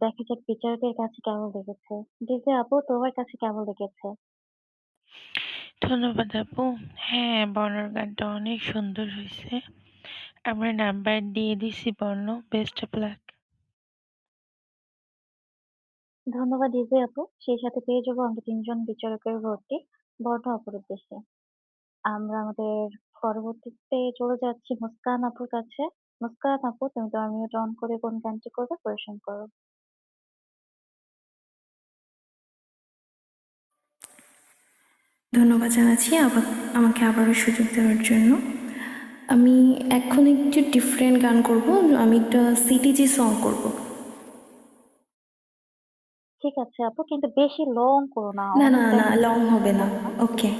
দেখা যাক বিচারকের কাছে কেমন লেগেছে। ডিজে আপু, তোমার কাছে কেমন লেগেছে? ধন্যবাদ আপু। হ্যাঁ, বর্ণর গানটা অনেক সুন্দর হয়েছে। আমরা নাম্বার দিয়ে দিছি বর্ণ। Best of luck. ধন্যবাদ ডিজে আপু। সেই সাথে পেয়ে যাবো আমরা 3 জন বিচারকের ভোটটি। বড় আপুর উদ্দেশ্যে। আমরা আমাদের পরবর্তীতে চলে যাচ্ছি মুস্কান আপুর কাছে। মুস্কান আপু, তুমি তোমার মিউট অন করে কোন গানটি করবে পরিবেশন করো। ধন্যবাদ জানাচ্ছি আমাকে আবারও সুযোগ দেওয়ার জন্য। আমি এখন একটু ডিফারেন্ট গান করব। আমি একটা সিটিজি সং করব। ঠিক আছে আপু, কিন্তু বেশি লং করো না। না অনেক না না, টাইম লং হবে না। ওকে।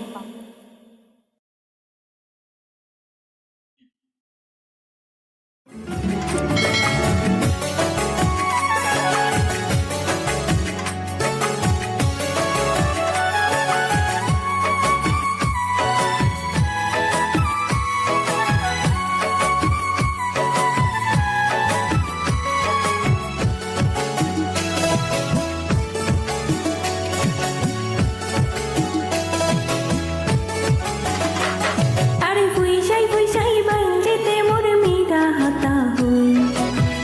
আরে ফুইসাই ফুইসাই বাঞ্জিতে মোর মিঠা হাতা হই,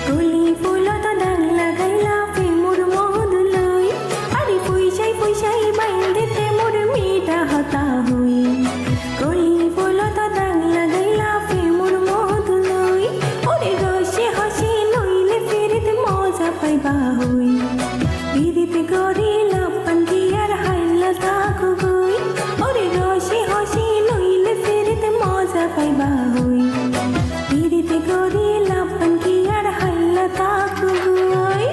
কলি ফুলত ডাল লাগাইলা ফে মোর মধু লই। আরে ফুইসাই ফুইসাই বাঞ্জিতে মোর মিঠা হাতা হই, কলি ফুলত ডাল লাগাইলা ফে মোর মধু লই। ওরে রসে হাসি নইলে ফিরিতে মজা পাইবা হই, বিদিতে গরিলা পান্তি আর হাইলা থাকো গই। ওরে রসে হাসি নইলে ফিরিতে মজা পাইবা হই, বিদিতে গরিলা পান্তি আর হাইলা থাকো গই।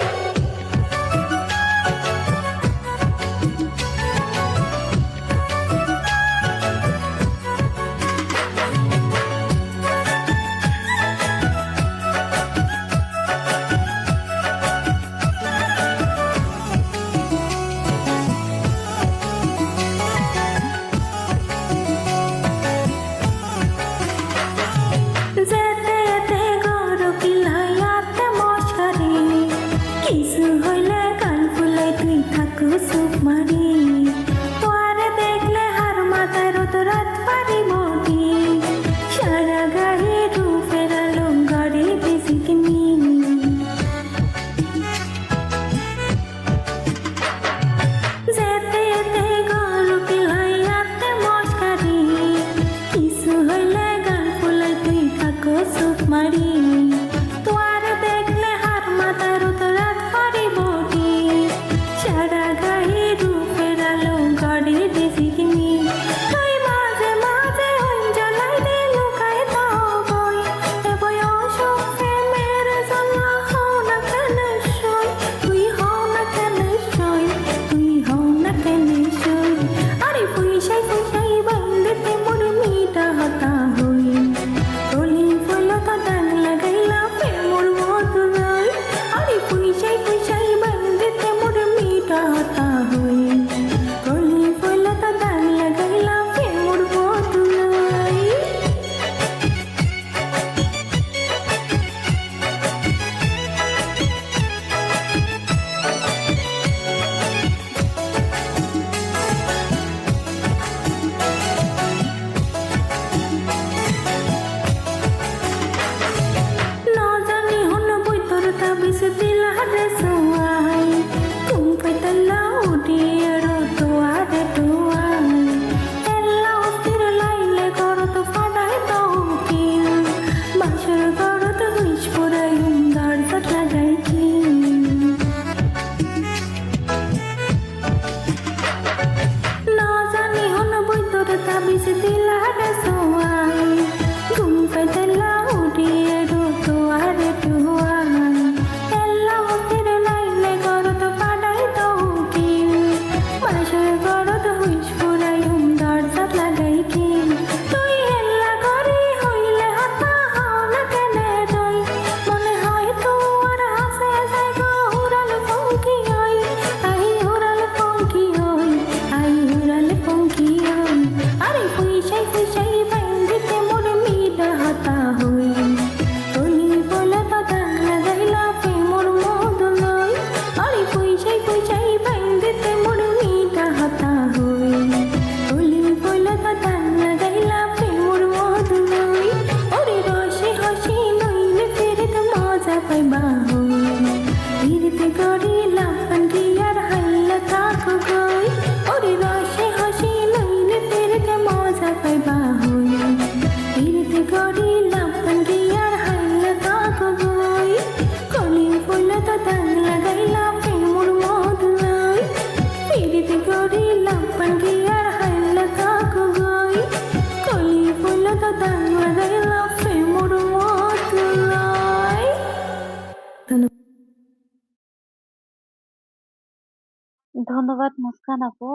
ধন্যবাদ মুস্কান আপু।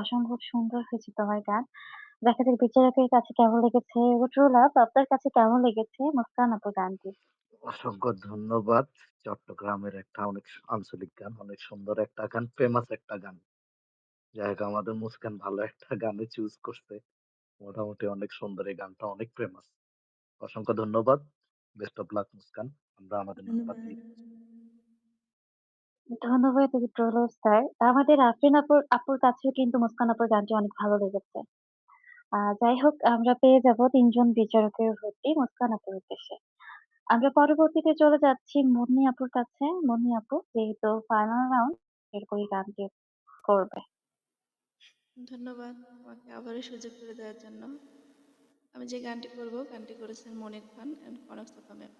অসম্ভব সুন্দর হয়েছে তোমার গান। দেখা যাক বিচারকের কাছে কেমন লেগেছে। ট্রু লাভ আপনার কাছে কেমন লেগেছে মুস্কান আপুর গানটি? অসংখ্য ধন্যবাদ। চট্টগ্রামের একটা অনেক আঞ্চলিক গান, অনেক সুন্দর একটা গান, ফেমাস একটা গান। যাই হোক আমাদের মুস্কান ভালো একটা গানে চুজ করছে। মোটামুটি অনেক সুন্দর এই গানটা, অনেক ফেমাস। অসংখ্য ধন্যবাদ। Best of luck Muskan. আমরা আমাদের নাম্বার ধন্যবাদ। দিয়ে দিচ্ছি। ধন্যবাদ ট্রু লাভ স্যার। আমাদের আফরিন আপুর কাছেও কিন্তু মুস্কান আপুর গানটি অনেক ভালো লেগেছে। যাই হোক আমরা পেয়ে যাব ৩ জন বিচারকের ভোটটি মুস্কান আপুর উদ্দেশ্যে। আমরা পরবর্তীতে চলে যাচ্ছি মুন্নি আপুর কাছে। মুন্নি আপু যেহেতু ফাইনাল রাউন্ড এরপরই গানটি করবে। ধন্যবাদ আমাকে আবারও সুযোগ করে দেওয়ার জন্য। আমি যে গানটি করব গানটি করেছেন Monir Khan and Kanak Safa ma'am.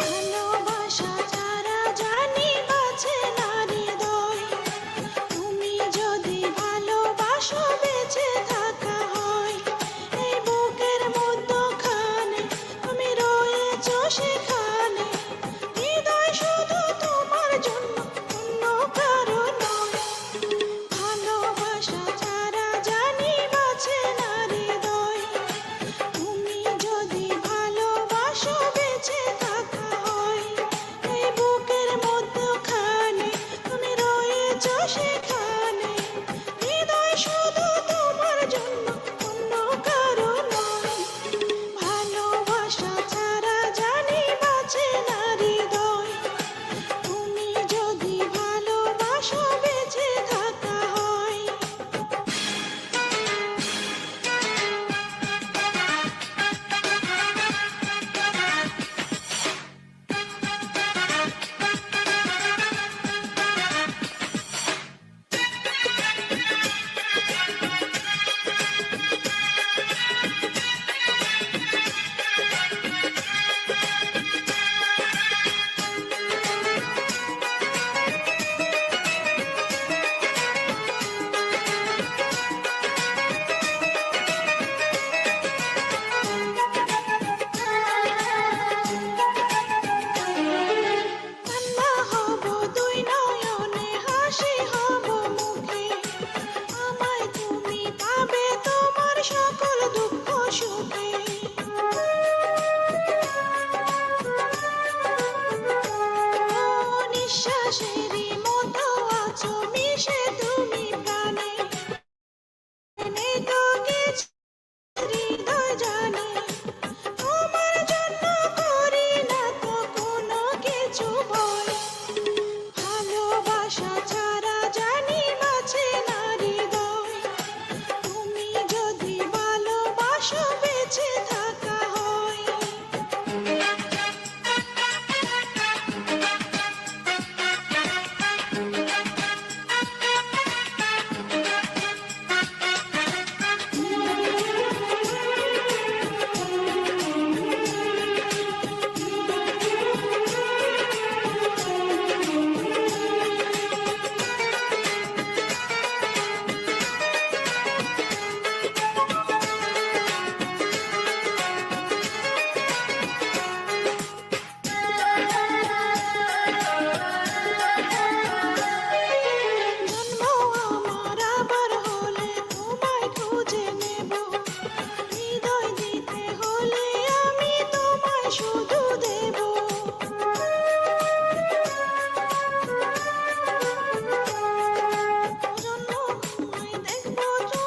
ভালোবাসা যারা জানি বাঁচে না হৃদয়, তুমি যদি ভালোবাসো বেঁচে থাকা হয়। এই বুকের মধ্যখানে তুমি রয়েছো সেখানে।